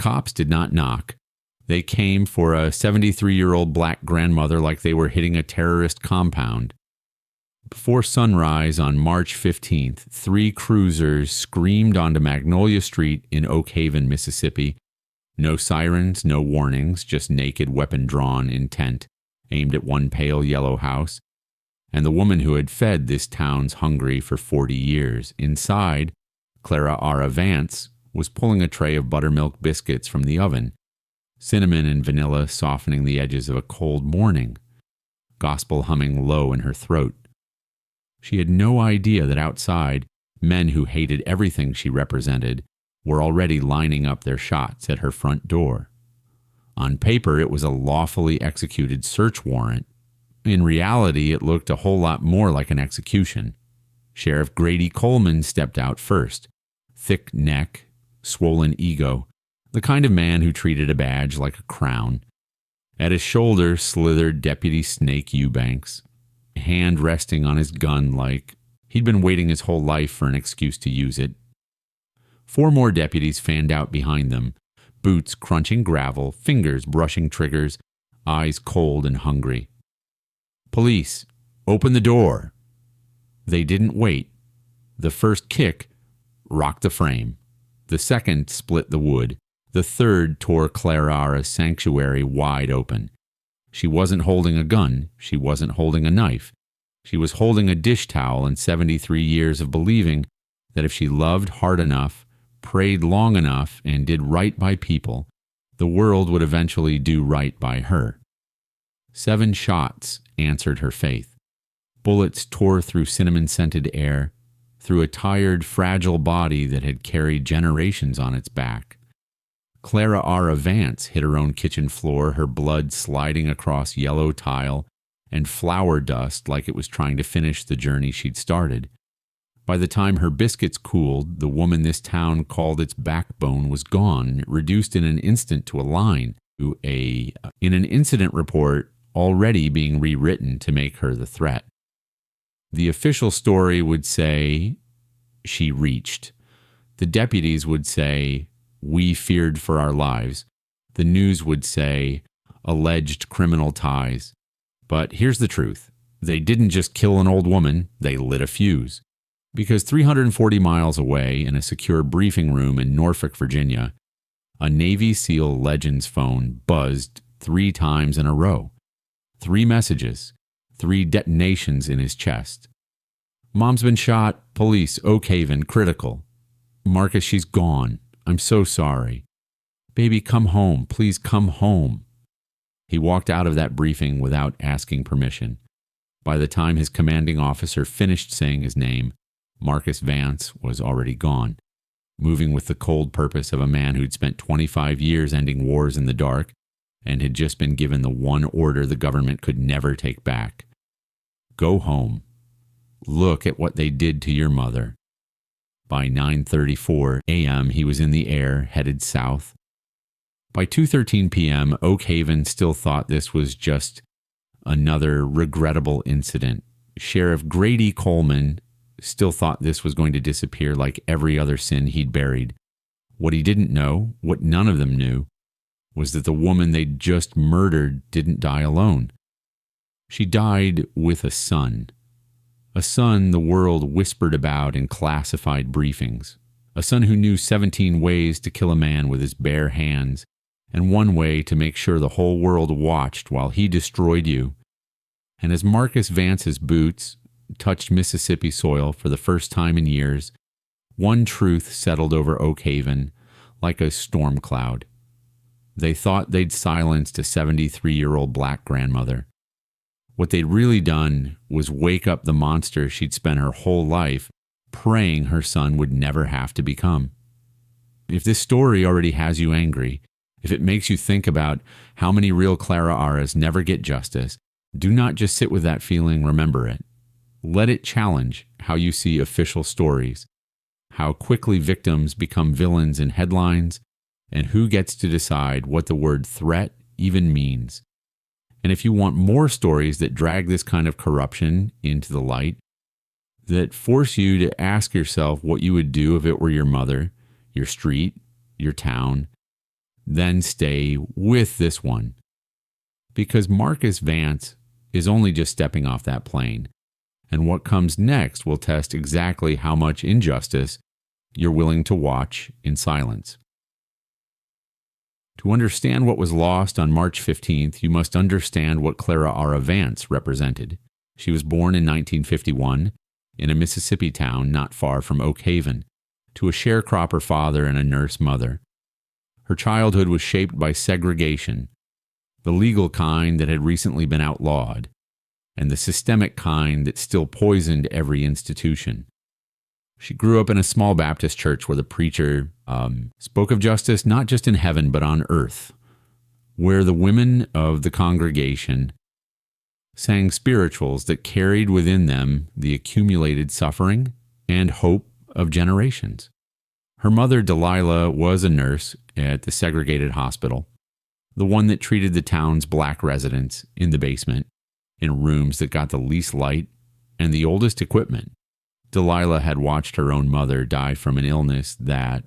cops did not knock. They came for a 73-year-old black grandmother like they were hitting a terrorist compound. Before sunrise on March 15th, 3 cruisers screamed onto Magnolia Street in Oak Haven, Mississippi. No sirens, no warnings, just naked weapon-drawn intent aimed at one pale yellow house, and the woman who had fed this town's hungry for 40 years. Inside, Clara R. Vance was pulling a tray of buttermilk biscuits from the oven, cinnamon and vanilla softening the edges of a cold morning, gospel humming low in her throat. She had no idea that outside, men who hated everything she represented were already lining up their shots at her front door. On paper, it was a lawfully executed search warrant. In reality, it looked a whole lot more like an execution. Sheriff Grady Coleman stepped out first. Thick neck, swollen ego, the kind of man who treated a badge like a crown. At his shoulder slithered Deputy Snake Eubanks, hand resting on his gun like he'd been waiting his whole life for an excuse to use it. 4 more deputies fanned out behind them, boots crunching gravel, fingers brushing triggers, eyes cold and hungry. "Police, open the door." They didn't wait. The first kick rocked the frame. The second split the wood. The third tore Clarara's sanctuary wide open. She wasn't holding a gun. She wasn't holding a knife. She was holding a dish towel and 73 years of believing that if she loved hard enough, prayed long enough, and did right by people, the world would eventually do right by her. 7 shots answered her faith. Bullets tore through cinnamon-scented air, through a tired, fragile body that had carried generations on its back. Clara R. Vance hit her own kitchen floor, her blood sliding across yellow tile and flour dust like it was trying to finish the journey she'd started. By the time her biscuits cooled, the woman this town called its backbone was gone, reduced in an instant to a line, in an incident report already being rewritten to make her the threat. The official story would say, "She reached." The deputies would say, "We feared for our lives." The news would say, "Alleged criminal ties." But here's the truth. They didn't just kill an old woman, they lit a fuse. Because 340 miles away in a secure briefing room in Norfolk, Virginia, a Navy SEAL legend's phone buzzed 3 times in a row. 3 messages, 3 detonations in his chest. "Mom's been shot. Police, Oak Haven, critical. Marcus, she's gone. I'm so sorry. Baby, come home. Please come home." He walked out of that briefing without asking permission. By the time his commanding officer finished saying his name, Marcus Vance was already gone, moving with the cold purpose of a man who'd spent 25 years ending wars in the dark and had just been given the one order the government could never take back. Go home. Look at what they did to your mother. By 9:34 a.m., he was in the air, headed south. By 2:13 p.m., Oak Haven still thought this was just another regrettable incident. Sheriff Grady Coleman still thought this was going to disappear like every other sin he'd buried. What he didn't know, what none of them knew, was that the woman they'd just murdered didn't die alone. She died with a son. A son the world whispered about in classified briefings. A son who knew 17 ways to kill a man with his bare hands, and one way to make sure the whole world watched while he destroyed you. And as Marcus Vance's boots touched Mississippi soil for the first time in years, one truth settled over Oak Haven like a storm cloud. They thought they'd silenced a 73-year-old black grandmother. What they'd really done was wake up the monster she'd spent her whole life praying her son would never have to become. If this story already has you angry, if it makes you think about how many real Clara R's never get justice, do not just sit with that feeling, remember it. Let it challenge how you see official stories, how quickly victims become villains in headlines, and who gets to decide what the word threat even means. And if you want more stories that drag this kind of corruption into the light, that force you to ask yourself what you would do if it were your mother, your street, your town, then stay with this one. Because Marcus Vance is only just stepping off that plane, and what comes next will test exactly how much injustice you're willing to watch in silence. To understand what was lost on March 15th, you must understand what Clara R. Vance represented. She was born in 1951 in a Mississippi town not far from Oak Haven, to a sharecropper father and a nurse mother. Her childhood was shaped by segregation, the legal kind that had recently been outlawed, and the systemic kind that still poisoned every institution. She grew up in a small Baptist church where the preacher spoke of justice not just in heaven but on earth, where the women of the congregation sang spirituals that carried within them the accumulated suffering and hope of generations. Her mother, Delilah, was a nurse at the segregated hospital, the one that treated the town's black residents in the basement, in rooms that got the least light and the oldest equipment. Delilah had watched her own mother die from an illness that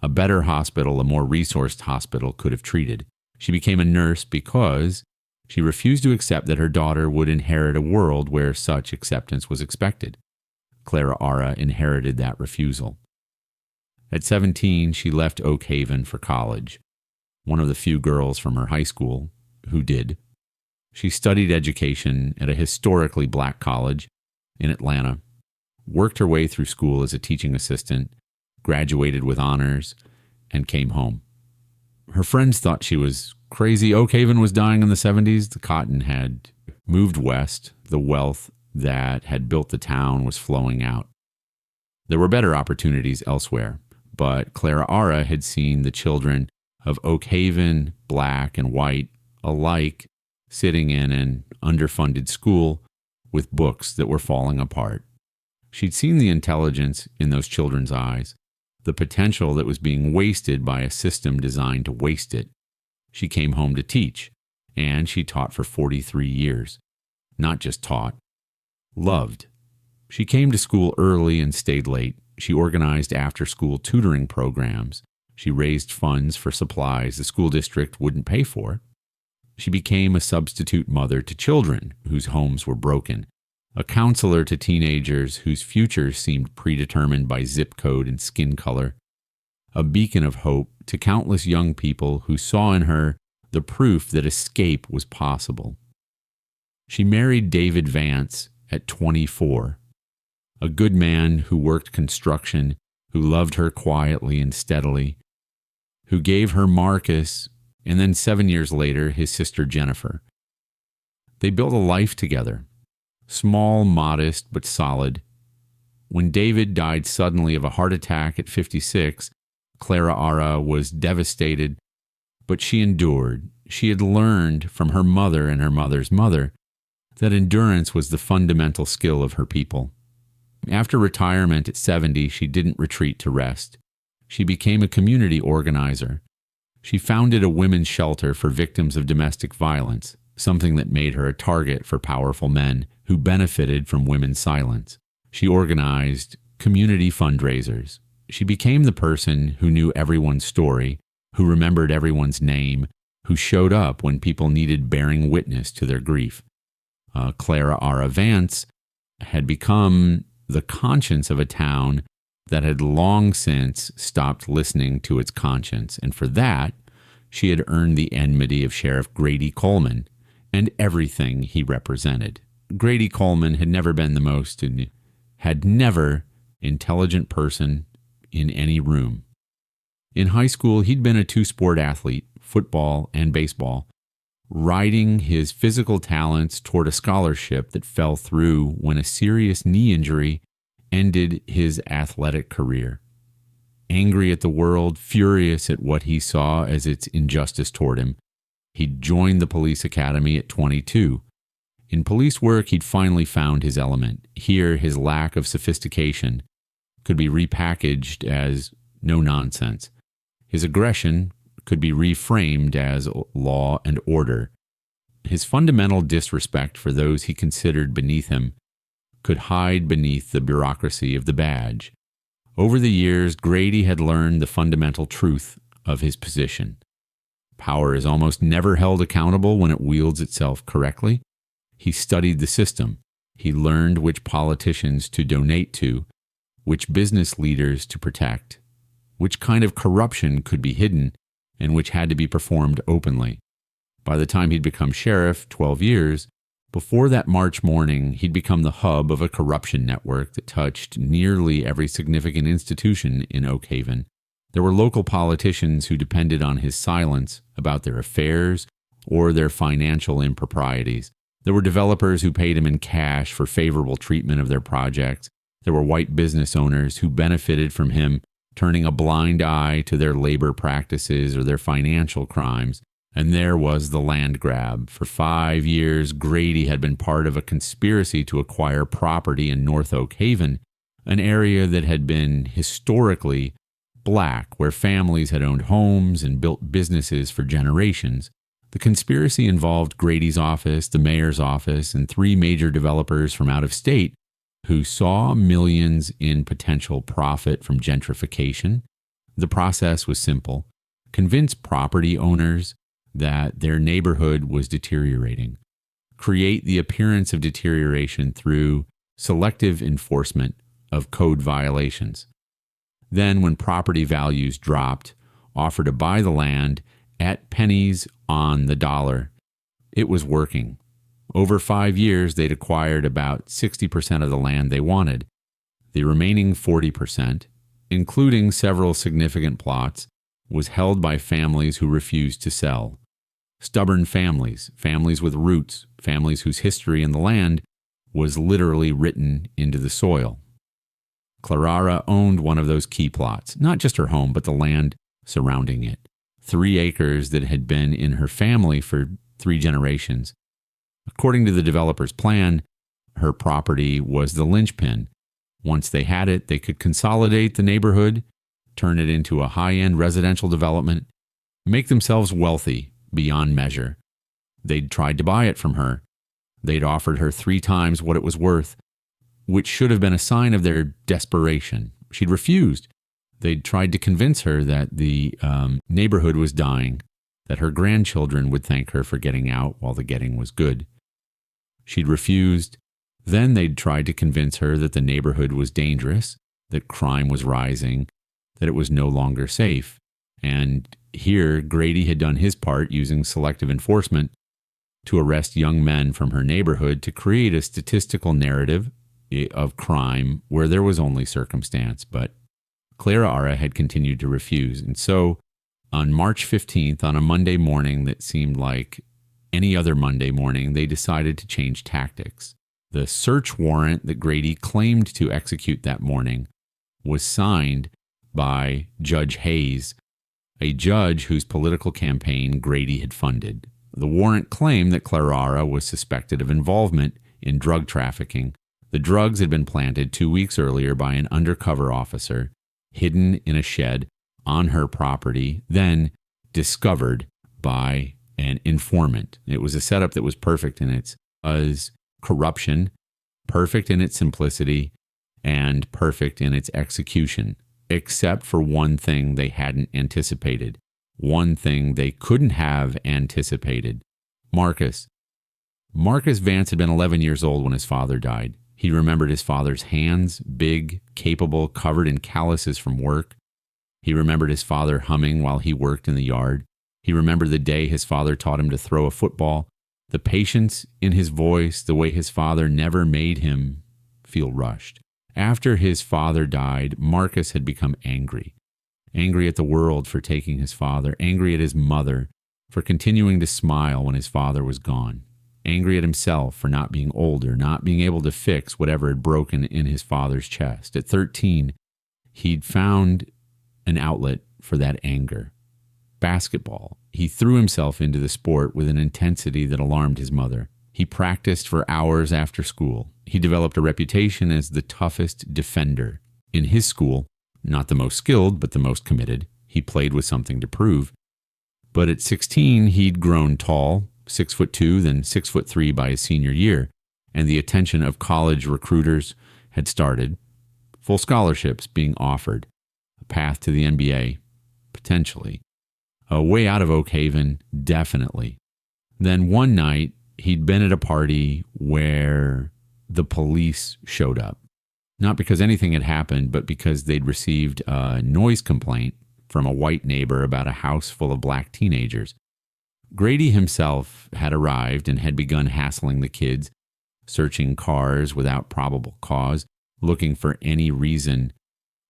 a better hospital, a more resourced hospital, could have treated. She became a nurse because she refused to accept that her daughter would inherit a world where such acceptance was expected. Clara Ara inherited that refusal. At 17, she left Oak Haven for college, one of the few girls from her high school who did. She studied education at a historically black college in Atlanta, worked her way through school as a teaching assistant, graduated with honors, and came home. Her friends thought she was crazy. Oak Haven was dying in the 70s. The cotton had moved west. The wealth that had built the town was flowing out. There were better opportunities elsewhere, but Clara Ara had seen the children of Oak Haven, black and white, alike, sitting in an underfunded school with books that were falling apart. She'd seen the intelligence in those children's eyes, the potential that was being wasted by a system designed to waste it. She came home to teach, and she taught for 43 years. Not just taught, loved. She came to school early and stayed late. She organized after-school tutoring programs. She raised funds for supplies the school district wouldn't pay for. She became a substitute mother to children whose homes were broken, a counselor to teenagers whose futures seemed predetermined by zip code and skin color, a beacon of hope to countless young people who saw in her the proof that escape was possible. She married David Vance at 24, a good man who worked construction, who loved her quietly and steadily, who gave her Marcus, and then 7 years later, his sister Jennifer. They built a life together, small, modest, but solid. When David died suddenly of a heart attack at 56, Clara Ara was devastated, but she endured. She had learned from her mother and her mother's mother that endurance was the fundamental skill of her people. After retirement at 70, she didn't retreat to rest. She became a community organizer. She founded a women's shelter for victims of domestic violence, something that made her a target for powerful men who benefited from women's silence. She organized community fundraisers. She became the person who knew everyone's story, who remembered everyone's name, who showed up when people needed bearing witness to their grief. Clara Ara Vance had become the conscience of a town that had long since stopped listening to its conscience, and for that, she had earned the enmity of Sheriff Grady Coleman and everything he represented. Grady Coleman had never been the most intelligent person in any room. In high school, he'd been a two-sport athlete, football and baseball, riding his physical talents toward a scholarship that fell through when a serious knee injury ended his athletic career. Angry at the world, furious at what he saw as its injustice toward him, he'd joined the police academy at 22. In police work, he'd finally found his element. Here, his lack of sophistication could be repackaged as no nonsense. His aggression could be reframed as law and order. His fundamental disrespect for those he considered beneath him could hide beneath the bureaucracy of the badge. Over the years, Grady had learned the fundamental truth. of his position. Power is almost never held accountable when it wields itself correctly. He studied the system. He learned which politicians to donate to, which business leaders to protect, which kind of corruption could be hidden, and which had to be performed openly. By the time he'd become sheriff, 12 years, before that March morning, he'd become the hub of a corruption network that touched nearly every significant institution in Oak Haven. There were local politicians who depended on his silence about their affairs or their financial improprieties. There were developers who paid him in cash for favorable treatment of their projects. There were white business owners who benefited from him turning a blind eye to their labor practices or their financial crimes. And there was the land grab. For 5 years, Grady had been part of a conspiracy to acquire property in North Oak Haven, an area that had been historically black, where families had owned homes and built businesses for generations. The conspiracy involved Grady's office, the mayor's office, and 3 major developers from out of state who saw millions in potential profit from gentrification. The process was simple: convince property owners that their neighborhood was deteriorating, create the appearance of deterioration through selective enforcement of code violations. Then, when property values dropped, offer to buy the land at pennies on the dollar. It was working. Over 5 years, they'd acquired about 60% of the land they wanted. The remaining 40%, including several significant plots, was held by families who refused to sell. Stubborn families, families with roots, families whose history in the land was literally written into the soil. Clarara owned one of those key plots, not just her home, but the land surrounding it. 3 acres that had been in her family for 3 generations. According to the developer's plan, her property was the linchpin. Once they had it, they could consolidate the neighborhood, turn it into a high-end residential development, make themselves wealthy beyond measure. They'd tried to buy it from her. They'd offered her 3 times what it was worth, which should have been a sign of their desperation. She'd refused. They'd tried to convince her that the neighborhood was dying, that her grandchildren would thank her for getting out while the getting was good. She'd refused. Then they'd tried to convince her that the neighborhood was dangerous, that crime was rising, that it was no longer safe. And here, Grady had done his part using selective enforcement to arrest young men from her neighborhood to create a statistical narrative of crime where there was only circumstance. But Clarara had continued to refuse. And so on March 15th, on a Monday morning that seemed like any other Monday morning, they decided to change tactics. The search warrant that Grady claimed to execute that morning was signed by Judge Hayes, a judge whose political campaign Grady had funded. The warrant claimed that Clarara was suspected of involvement in drug trafficking. The drugs had been planted 2 weeks earlier by an undercover officer, hidden in a shed on her property, then discovered by an informant. It was a setup that was perfect in its corruption, perfect in its simplicity, and perfect in its execution, except for one thing they hadn't anticipated, one thing they couldn't have anticipated. Marcus Vance had been 11 years old when his father died. He remembered his father's hands, big, capable, covered in calluses from work. He remembered his father humming while he worked in the yard. He remembered the day his father taught him to throw a football, the patience in his voice, the way his father never made him feel rushed. After his father died, Marcus had become angry at the world for taking his father, angry at his mother for continuing to smile when his father was gone, angry at himself for not being older, not being able to fix whatever had broken in his father's chest. At 13, he'd found an outlet for that anger. Basketball. He threw himself into the sport with an intensity that alarmed his mother. He practiced for hours after school. He developed a reputation as the toughest defender. In his school, not the most skilled, but the most committed. He played with something to prove. But at 16, he'd grown tall, 6'2", then 6'3" by his senior year, and the attention of college recruiters had started. Full scholarships being offered, a path to the NBA, potentially. Way out of Oak Haven, definitely. Then one night, he'd been at a party where the police showed up. Not because anything had happened, but because they'd received a noise complaint from a white neighbor about a house full of black teenagers. Grady himself had arrived and had begun hassling the kids, searching cars without probable cause, looking for any reason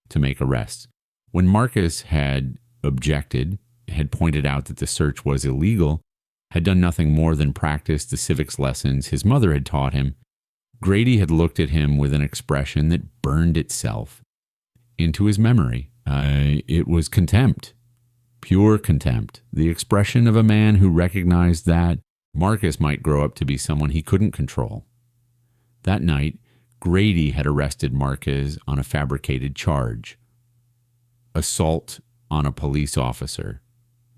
to make arrests. When Marcus had objected, had pointed out that the search was illegal, had done nothing more than practice the civics lessons his mother had taught him, Grady had looked at him with an expression that burned itself into his memory. It was contempt, pure contempt, the expression of a man who recognized that Marcus might grow up to be someone he couldn't control. That night, Grady had arrested Marcus on a fabricated charge: assault on a police officer.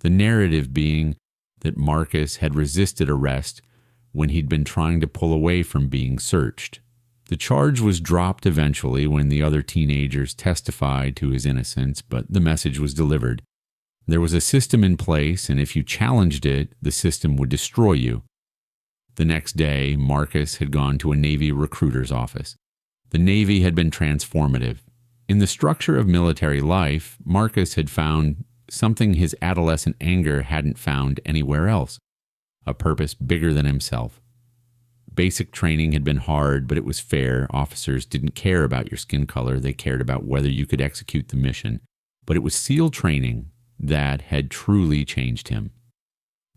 The narrative being that Marcus had resisted arrest when he'd been trying to pull away from being searched. The charge was dropped eventually when the other teenagers testified to his innocence, but the message was delivered. There was a system in place, and if you challenged it, the system would destroy you. The next day, Marcus had gone to a Navy recruiter's office. The Navy had been transformative. In the structure of military life, Marcus had found something his adolescent anger hadn't found anywhere else: a purpose bigger than himself. Basic training had been hard, but it was fair. Officers didn't care about your skin color. They cared about whether you could execute the mission. But it was SEAL training that had truly changed him.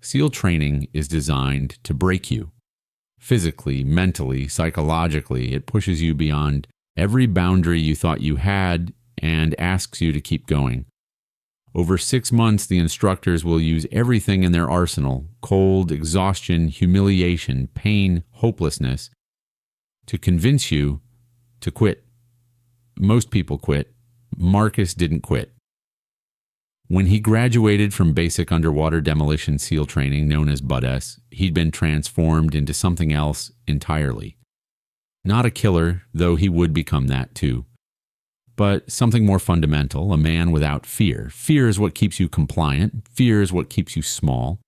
SEAL training is designed to break you. Physically, mentally, psychologically, it pushes you beyond every boundary you thought you had and asks you to keep going. Over 6 months, the instructors will use everything in their arsenal: cold, exhaustion, humiliation, pain, hopelessness, to convince you to quit. Most people quit. Marcus didn't quit. When he graduated from basic underwater demolition SEAL training known as BUD-S, he'd been transformed into something else entirely. Not a killer, though he would become that too. But something more fundamental, a man without fear. Fear is what keeps you compliant. Fear is what keeps you small.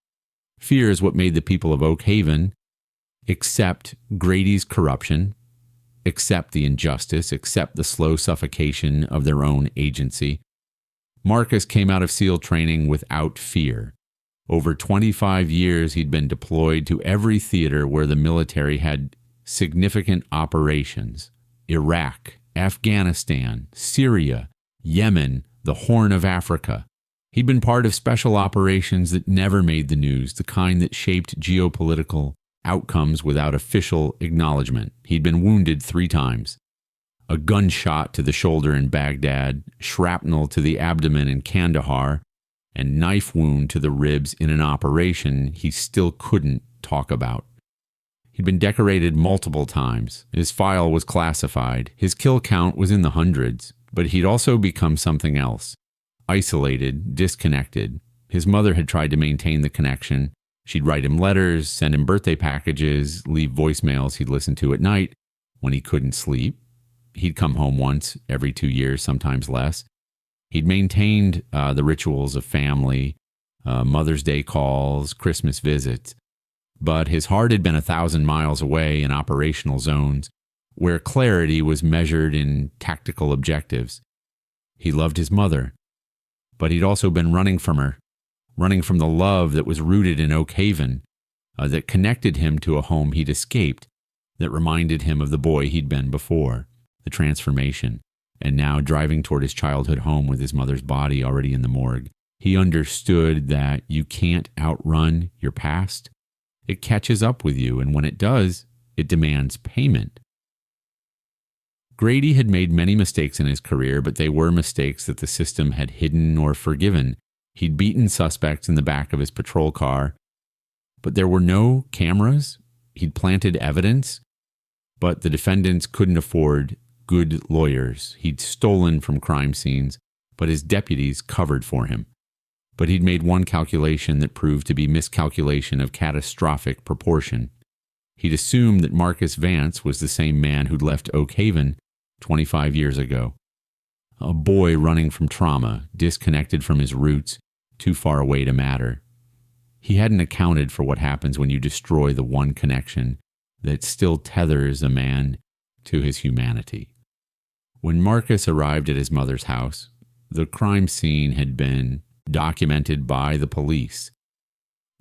Fear is what made the people of Oak Haven accept Grady's corruption, accept the injustice, accept the slow suffocation of their own agency. Marcus came out of SEAL training without fear. Over 25 years, he'd been deployed to every theater where the military had significant operations: Iraq, Afghanistan, Syria, Yemen, the Horn of Africa. He'd been part of special operations that never made the news, the kind that shaped geopolitical outcomes without official acknowledgement. He'd been wounded 3 times. A gunshot to the shoulder in Baghdad, shrapnel to the abdomen in Kandahar, and knife wound to the ribs in an operation he still couldn't talk about. He'd been decorated multiple times. His file was classified. His kill count was in the hundreds, but he'd also become something else: isolated, disconnected. His mother had tried to maintain the connection. She'd write him letters, send him birthday packages, leave voicemails he'd listen to at night when he couldn't sleep. He'd come home once every 2 years, sometimes less. He'd maintained the rituals of family, Mother's Day calls, Christmas visits. But his heart had been 1,000 miles away in operational zones where clarity was measured in tactical objectives. He loved his mother, but he'd also been running from her, running from the love that was rooted in Oak Haven, that connected him to a home he'd escaped, that reminded him of the boy he'd been before, the transformation. And now, driving toward his childhood home with his mother's body already in the morgue, he understood that you can't outrun your past. It catches up with you, and when it does, it demands payment. Grady had made many mistakes in his career, but they were mistakes that the system had hidden or forgiven. He'd beaten suspects in the back of his patrol car, but there were no cameras. He'd planted evidence, but the defendants couldn't afford good lawyers. He'd stolen from crime scenes, but his deputies covered for him. But he'd made one calculation that proved to be miscalculation of catastrophic proportion. He'd assumed that Marcus Vance was the same man who'd left Oak Haven 25 years ago. A boy running from trauma, disconnected from his roots, too far away to matter. He hadn't accounted for what happens when you destroy the one connection that still tethers a man to his humanity. When Marcus arrived at his mother's house, the crime scene had been documented by the police.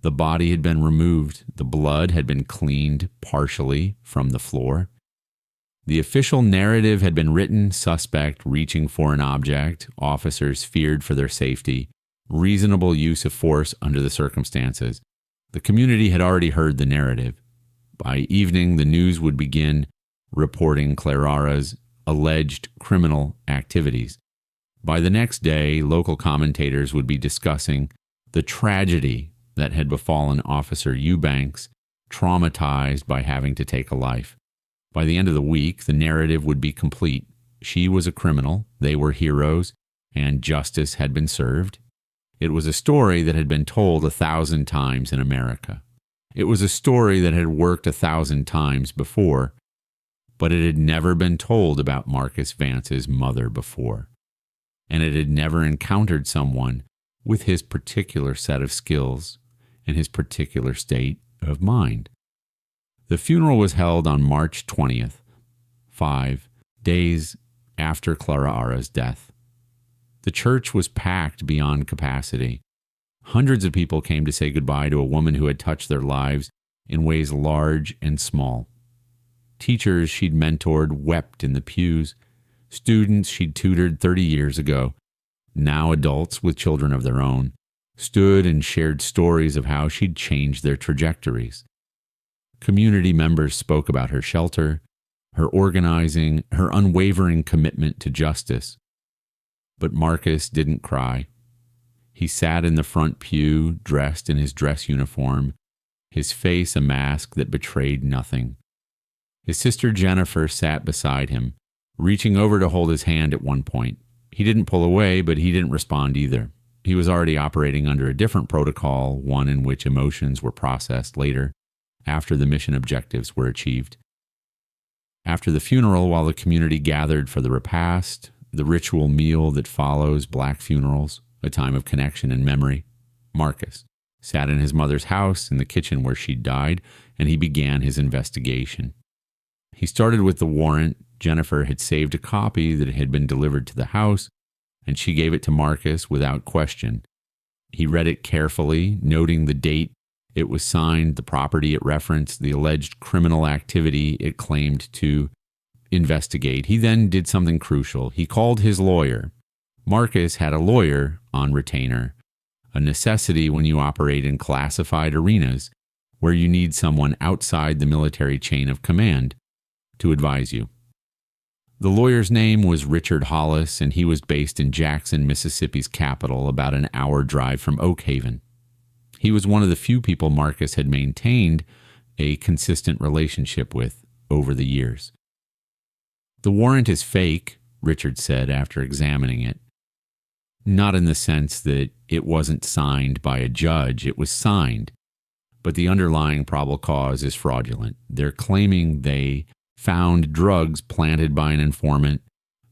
The body had been removed. The blood had been cleaned partially from the floor. The official narrative had been written: suspect reaching for an object, officers feared for their safety, reasonable use of force under the circumstances. The community had already heard the narrative. By evening, the news would begin reporting Clarara's alleged criminal activities. By the next day, local commentators would be discussing the tragedy that had befallen Officer Eubanks, traumatized by having to take a life. By the end of the week, the narrative would be complete. She was a criminal, they were heroes, and justice had been served. It was a story that had been told 1,000 times in America. It was a story that had worked 1,000 times before, but it had never been told about Marcus Vance's mother before, and it had never encountered someone with his particular set of skills and his particular state of mind. The funeral was held on March 20th, 5 days after Clarara's death. The church was packed beyond capacity. Hundreds of people came to say goodbye to a woman who had touched their lives in ways large and small. Teachers she'd mentored wept in the pews. Students she'd tutored 30 years ago, now adults with children of their own, stood and shared stories of how she'd changed their trajectories. Community members spoke about her shelter, her organizing, her unwavering commitment to justice. But Marcus didn't cry. He sat in the front pew, dressed in his dress uniform, his face a mask that betrayed nothing. His sister Jennifer sat beside him, reaching over to hold his hand at one point. He didn't pull away, but he didn't respond either. He was already operating under a different protocol, one in which emotions were processed later, after the mission objectives were achieved. After the funeral, while the community gathered for the repast, the ritual meal that follows black funerals, a time of connection and memory, Marcus sat in his mother's house in the kitchen where she'd died, and he began his investigation. He started with the warrant. Jennifer had saved a copy that had been delivered to the house, and she gave it to Marcus without question. He read it carefully, noting the date it was signed, the property it referenced, the alleged criminal activity it claimed to investigate. He then did something crucial. He called his lawyer. Marcus had a lawyer on retainer, a necessity when you operate in classified arenas where you need someone outside the military chain of command to advise you. The lawyer's name was Richard Hollis, and he was based in Jackson, Mississippi's capital, about an hour drive from Oak Haven. He was one of the few people Marcus had maintained a consistent relationship with over the years. The warrant is fake, Richard said after examining it. Not in the sense that it wasn't signed by a judge, it was signed, but the underlying probable cause is fraudulent. They're claiming they found drugs planted by an informant,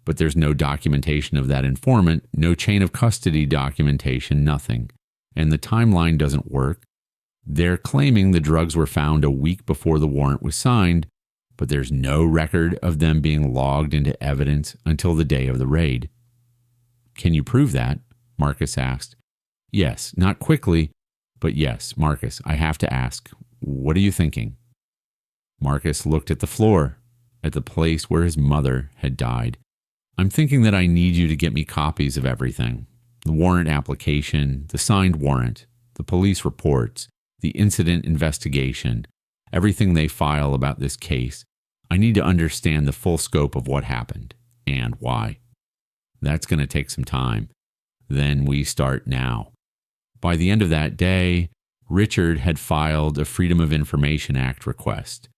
but there's no documentation of that informant, no chain of custody documentation, nothing. And the timeline doesn't work. They're claiming the drugs were found a week before the warrant was signed, but there's no record of them being logged into evidence until the day of the raid. Can you prove that? Marcus asked. Yes, not quickly, but yes, Marcus, I have to ask, what are you thinking? Marcus looked at the floor, at the place where his mother had died. I'm thinking that I need you to get me copies of everything. The warrant application, the signed warrant, the police reports, the incident investigation, everything they file about this case. I need to understand the full scope of what happened and why. That's going to take some time. Then we start now. By the end of that day, Richard had filed a Freedom of Information Act request.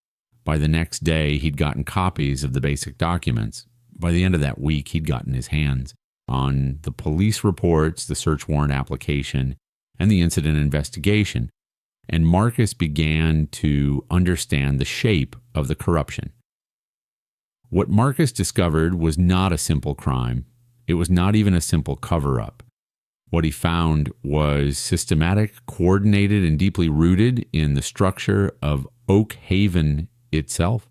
By the next day, he'd gotten copies of the basic documents. By the end of that week, he'd gotten his hands on the police reports, the search warrant application, and the incident investigation. And Marcus began to understand the shape of the corruption. What Marcus discovered was not a simple crime. It was not even a simple cover-up. What he found was systematic, coordinated, and deeply rooted in the structure of Oak Haven itself.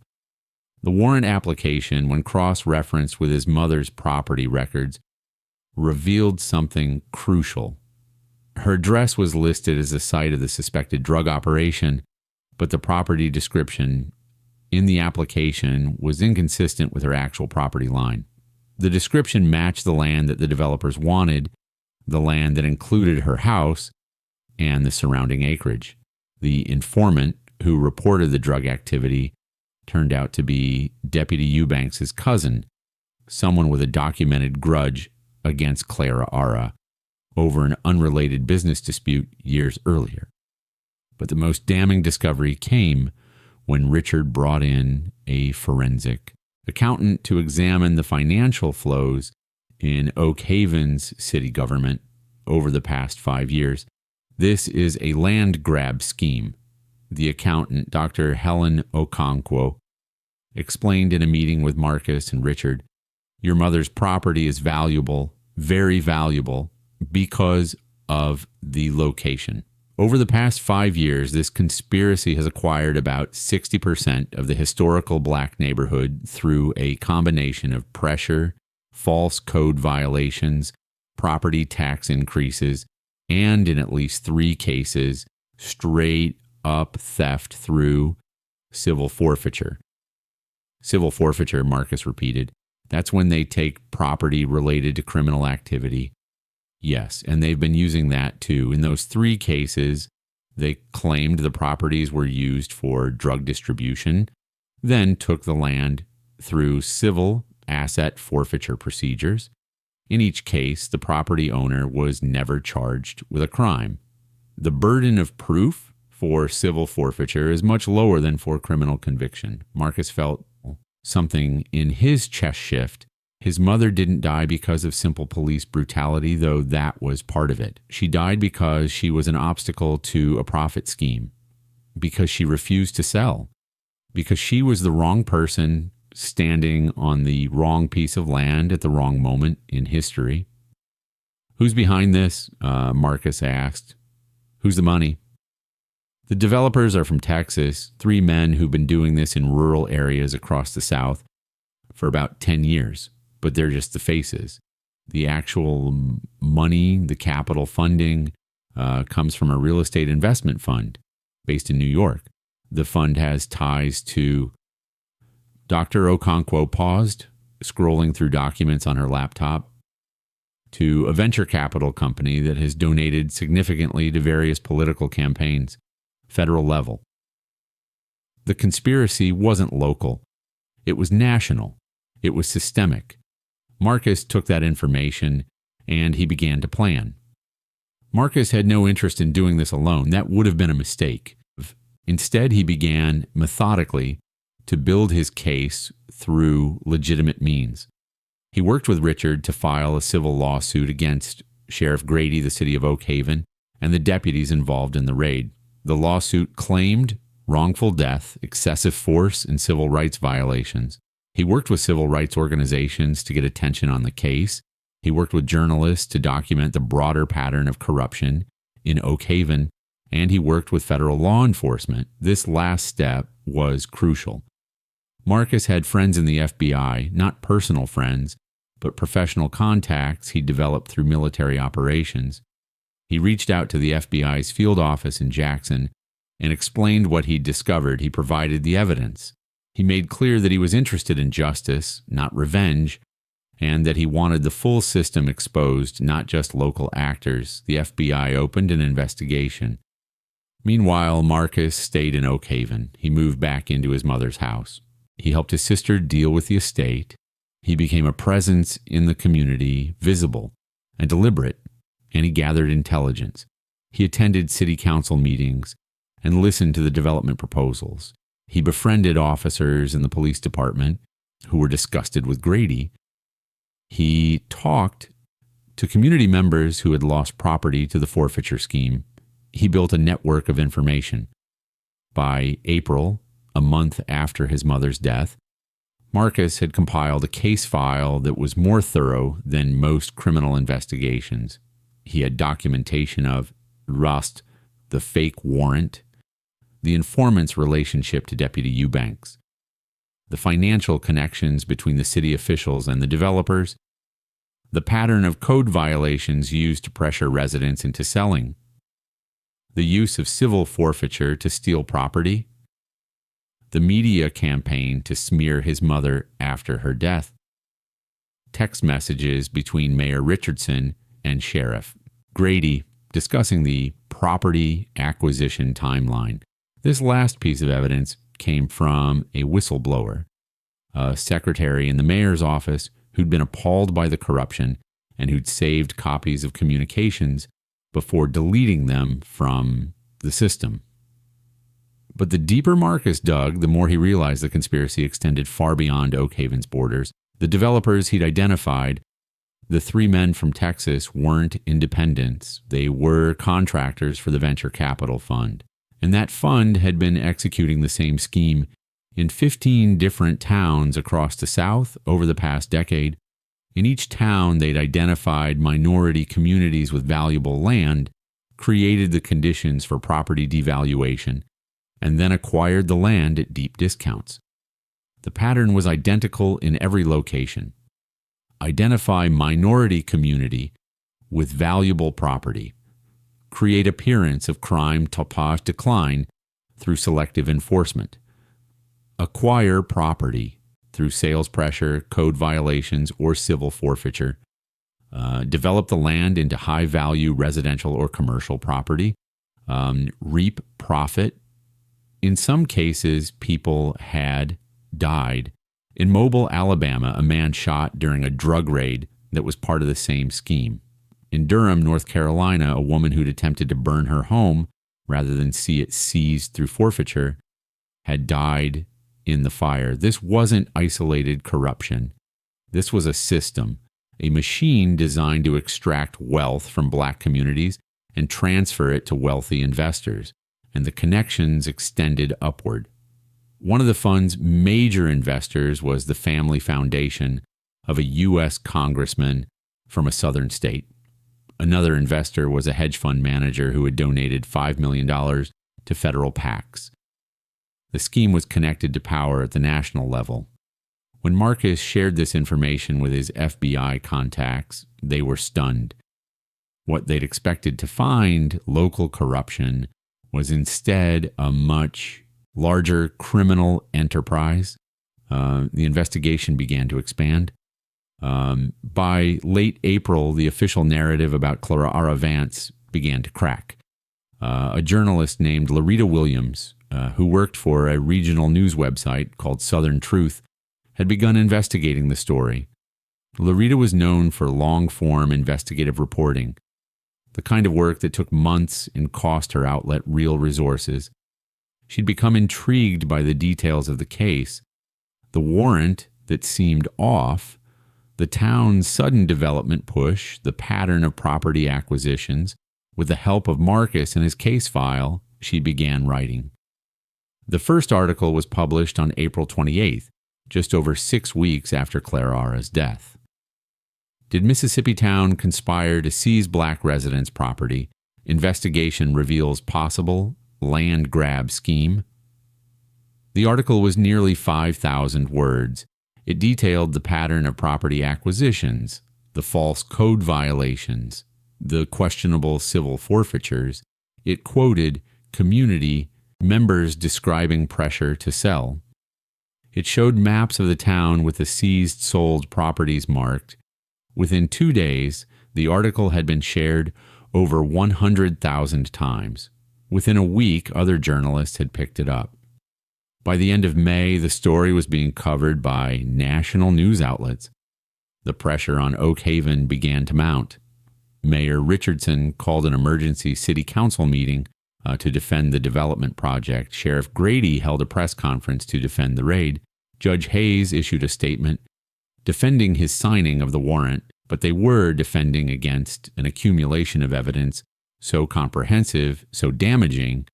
The warrant application, when cross-referenced with his mother's property records, revealed something crucial. Her address was listed as the site of the suspected drug operation, but the property description in the application was inconsistent with her actual property line. The description matched the land that the developers wanted, the land that included her house and the surrounding acreage. The informant who reported the drug activity turned out to be Deputy Eubanks' cousin, someone with a documented grudge against Clara Ara over an unrelated business dispute years earlier. But the most damning discovery came when Richard brought in a forensic accountant to examine the financial flows in Oak Haven's city government over the past 5 years. This is a land grab scheme. The accountant, Dr. Helen Okonkwo, explained in a meeting with Marcus and Richard, your mother's property is valuable, very valuable, because of the location. Over the past 5 years, this conspiracy has acquired about 60% of the historical black neighborhood through a combination of pressure, false code violations, property tax increases, and in at least 3 cases, straight up theft through civil forfeiture. Civil forfeiture, Marcus repeated. That's when they take property related to criminal activity. Yes, and they've been using that too. In those 3 cases, they claimed the properties were used for drug distribution, then took the land through civil asset forfeiture procedures. In each case, the property owner was never charged with a crime. The burden of proof for civil forfeiture is much lower than for criminal conviction. Marcus felt something in his chest shift. His mother didn't die because of simple police brutality, though that was part of it. She died because she was an obstacle to a profit scheme, because she refused to sell, because she was the wrong person standing on the wrong piece of land at the wrong moment in history. Who's behind this? Marcus asked. Who's the money? The developers are from Texas, 3 men who've been doing this in rural areas across the South for about 10 years. But they're just the faces. The actual money, the capital funding, comes from a real estate investment fund based in New York. The fund has ties to Dr. Okonkwo paused, scrolling through documents on her laptop, to a venture capital company that has donated significantly to various political campaigns, federal level. The conspiracy wasn't local. It was national. It was systemic. Marcus took that information and he began to plan. Marcus had no interest in doing this alone. That would have been a mistake. Instead, he began methodically to build his case through legitimate means. He worked with Richard to file a civil lawsuit against Sheriff Grady, the city of Oak Haven, and the deputies involved in the raid. The lawsuit claimed wrongful death, excessive force, and civil rights violations. He worked with civil rights organizations to get attention on the case. He worked with journalists to document the broader pattern of corruption in Oak Haven, and he worked with federal law enforcement. This last step was crucial. Marcus had friends in the FBI, not personal friends, but professional contacts he developed through military operations. He reached out to the FBI's field office in Jackson and explained what he'd discovered. He provided the evidence. He made clear that he was interested in justice, not revenge, and that he wanted the full system exposed, not just local actors. The FBI opened an investigation. Meanwhile, Marcus stayed in Oak Haven. He moved back into his mother's house. He helped his sister deal with the estate. He became a presence in the community, visible and deliberate, and he gathered intelligence. He attended city council meetings and listened to the development proposals. He befriended officers in the police department who were disgusted with Grady. He talked to community members who had lost property to the forfeiture scheme. He built a network of information. By April, a month after his mother's death, Marcus had compiled a case file that was more thorough than most criminal investigations. He had documentation of Rust, the fake warrant, the informant's relationship to Deputy Eubanks, the financial connections between the city officials and the developers, the pattern of code violations used to pressure residents into selling, the use of civil forfeiture to steal property, the media campaign to smear his mother after her death, text messages between Mayor Richardson and Sheriff Grady discussing the property acquisition timeline. This last piece of evidence came from a whistleblower, a secretary in the mayor's office who'd been appalled by the corruption and who'd saved copies of communications before deleting them from the system. But the deeper Marcus dug, the more he realized the conspiracy extended far beyond Oak Haven's borders. The developers he'd identified, the three men from Texas, weren't independents. They were contractors for the venture capital fund. And that fund had been executing the same scheme in 15 different towns across the South over the past decade. In each town, they'd identified minority communities with valuable land, created the conditions for property devaluation, and then acquired the land at deep discounts. The pattern was identical in every location. Identify minority community with valuable property. Create appearance of crime tapage decline through selective enforcement. Acquire property through sales pressure, code violations, or civil forfeiture. Develop the land into high-value residential or commercial property. Reap profit. In some cases, people had died. In Mobile, Alabama, a man shot during a drug raid that was part of the same scheme. In Durham, North Carolina, a woman who'd attempted to burn her home rather than see it seized through forfeiture had died in the fire. This wasn't isolated corruption. This was a system, a machine designed to extract wealth from black communities and transfer it to wealthy investors, and the connections extended upward. One of the fund's major investors was the family foundation of a U.S. congressman from a southern state. Another investor was a hedge fund manager who had donated $5 million to federal PACs. The scheme was connected to power at the national level. When Marcus shared this information with his FBI contacts, they were stunned. What they'd expected to find, local corruption, was instead a much larger criminal enterprise. The investigation began to expand. By late April, the official narrative about Clara Vance began to crack. A journalist named Loretta Williams, who worked for a regional news website called Southern Truth, had begun investigating the story. Loretta was known for long-form investigative reporting, the kind of work that took months and cost her outlet real resources. She'd become intrigued by the details of the case, the warrant that seemed off, the town's sudden development push, the pattern of property acquisitions. With the help of Marcus and his case file, she began writing. The first article was published on April 28th, just over 6 weeks after Clara's death. Did Mississippi Town conspire to seize black residents' property? Investigation reveals possible land grab scheme. The article was nearly 5,000 words. It detailed the pattern of property acquisitions, the false code violations, the questionable civil forfeitures. It quoted community members describing pressure to sell. It showed maps of the town with the seized sold properties marked. Within 2 days, the article had been shared over 100,000 times. Within a week, other journalists had picked it up. By the end of May, the story was being covered by national news outlets. The pressure on Oak Haven began to mount. Mayor Richardson called an emergency city council meeting to defend the development project. Sheriff Grady held a press conference to defend the raid. Judge Hayes issued a statement defending his signing of the warrant, but they were defending against an accumulation of evidence so comprehensive, so damaging,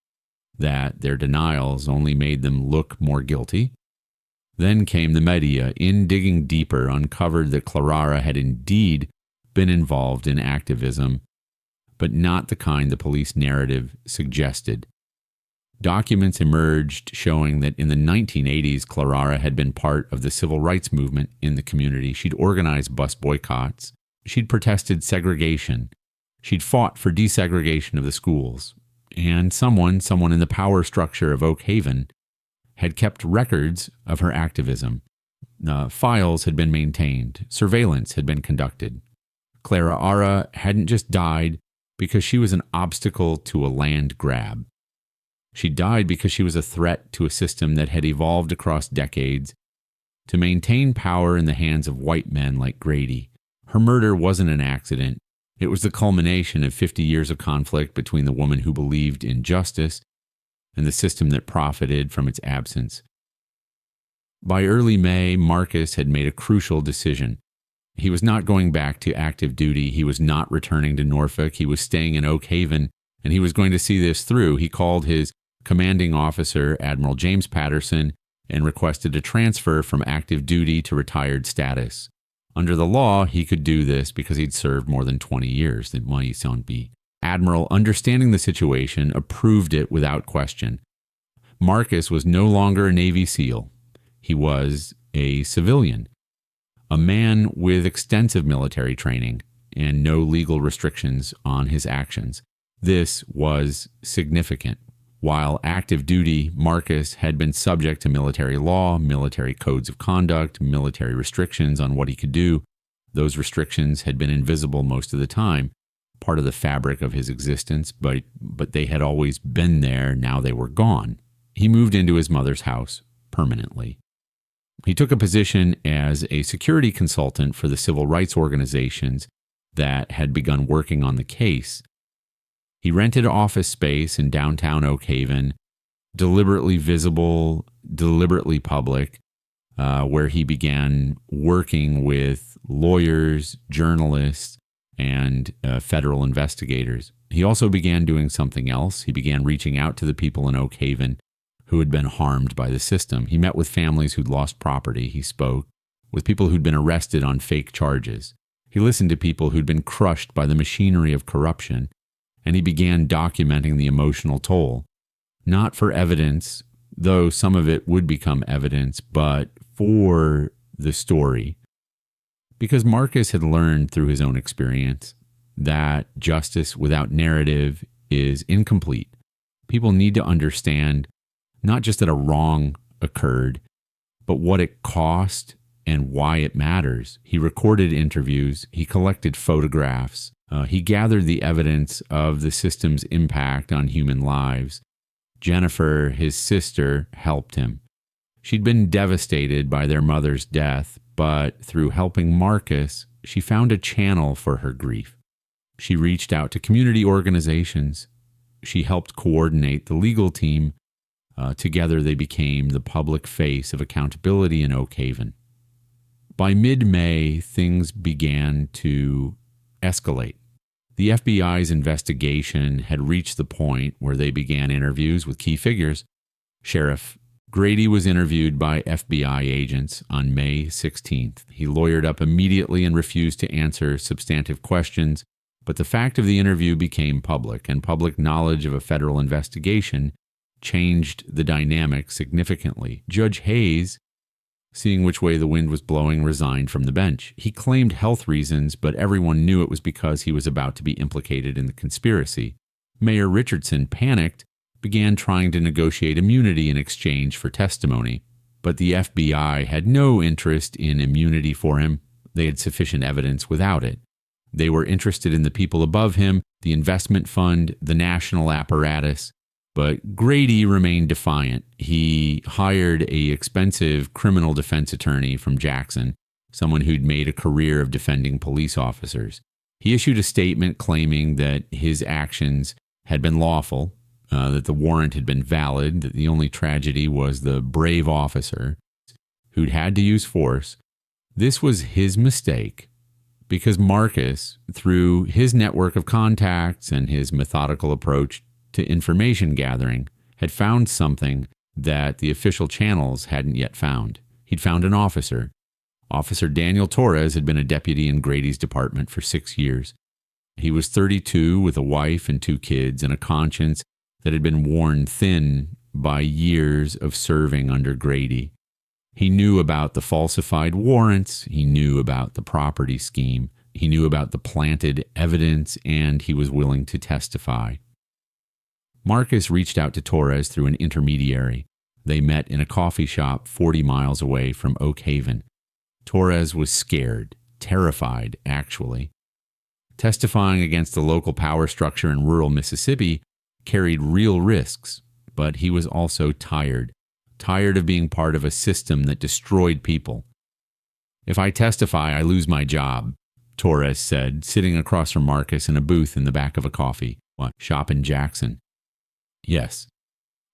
that their denials only made them look more guilty. Then came the media, in digging deeper, uncovered that Clara had indeed been involved in activism but not the kind the police narrative suggested. Documents emerged showing that in the 1980s, Clarara had been part of the civil rights movement in the community. She'd organized bus boycotts. She'd protested segregation. She'd fought for desegregation of the schools. And someone in the power structure of Oak Haven had kept records of her activism. Files had been maintained. Surveillance had been conducted. Clarara hadn't just died because she was an obstacle to a land grab. She died because she was a threat to a system that had evolved across decades to maintain power in the hands of white men like Grady. Her murder wasn't an accident. It was the culmination of 50 years of conflict between the woman who believed in justice and the system that profited from its absence. By early May, Marcus had made a crucial decision. He was not going back to active duty. He was not returning to Norfolk. He was staying in Oak Haven, and he was going to see this through. He called his commanding officer, Admiral James Patterson, and requested a transfer from active duty to retired status. Under the law, he could do this because he'd served more than 20 years. The Admiral, understanding the situation, approved it without question. Marcus was no longer a Navy SEAL. He was a civilian, a man with extensive military training and no legal restrictions on his actions. This was significant. While active duty, Marcus had been subject to military law, military codes of conduct, military restrictions on what he could do. Those restrictions had been invisible most of the time, part of the fabric of his existence, but they had always been there. Now they were gone. He moved into his mother's house permanently. He took a position as a security consultant for the civil rights organizations that had begun working on the case. He rented office space in downtown Oak Haven, deliberately visible, deliberately public, where he began working with lawyers, journalists, and federal investigators. He also began doing something else. He began reaching out to the people in Oak Haven who had been harmed by the system. He met with families who'd lost property. He spoke with people who'd been arrested on fake charges. He listened to people who'd been crushed by the machinery of corruption. And he began documenting the emotional toll, not for evidence, though some of it would become evidence, but for the story. Because Marcus had learned through his own experience that justice without narrative is incomplete. People need to understand not just that a wrong occurred, but what it cost and why it matters. He recorded interviews, he collected photographs, he gathered the evidence of the system's impact on human lives. Jennifer, his sister, helped him. She'd been devastated by their mother's death, but through helping Marcus, she found a channel for her grief. She reached out to community organizations. She helped coordinate the legal team. Together, they became the public face of accountability in Oak Haven. By mid-May, things began to escalate. The FBI's investigation had reached the point where they began interviews with key figures. Sheriff Grady was interviewed by FBI agents on May 16th. He lawyered up immediately and refused to answer substantive questions, but the fact of the interview became public, and public knowledge of a federal investigation changed the dynamic significantly. Judge Hayes, seeing which way the wind was blowing, resigned from the bench. He claimed health reasons, but everyone knew it was because he was about to be implicated in the conspiracy. Mayor Richardson, panicked, began trying to negotiate immunity in exchange for testimony. But the FBI had no interest in immunity for him. They had sufficient evidence without it. They were interested in the people above him, the investment fund, the national apparatus. But Grady remained defiant. He hired an expensive criminal defense attorney from Jackson, someone who'd made a career of defending police officers. He issued a statement claiming that his actions had been lawful, that the warrant had been valid, that the only tragedy was the brave officer who'd had to use force. This was his mistake because Marcus, through his network of contacts and his methodical approach to information gathering, had found something that the official channels hadn't yet found. He'd found an officer. Officer Daniel Torres had been a deputy in Grady's department for 6 years. He was 32 with a wife and 2 kids and a conscience that had been worn thin by years of serving under Grady. He knew about the falsified warrants, he knew about the property scheme, he knew about the planted evidence, and he was willing to testify. Marcus reached out to Torres through an intermediary. They met in a coffee shop 40 miles away from Oak Haven. Torres was scared, terrified, actually. Testifying against the local power structure in rural Mississippi carried real risks, but he was also tired of being part of a system that destroyed people. "If I testify, I lose my job," Torres said, sitting across from Marcus in a booth in the back of a coffee shop in Jackson. "Yes.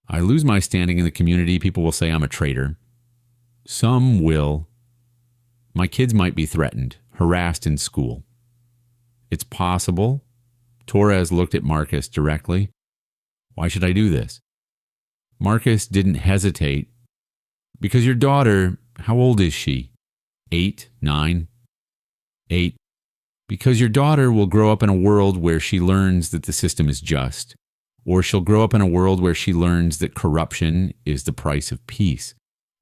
I lose my standing in the community. People will say I'm a traitor. Some will. My kids might be threatened, harassed in school." "It's possible." Torres looked at Marcus directly. "Why should I do this?" Marcus didn't hesitate. "Because your daughter, how old is she? 8, 9? 8. Because your daughter will grow up in a world where she learns that the system is just, or she'll grow up in a world where she learns that corruption is the price of peace,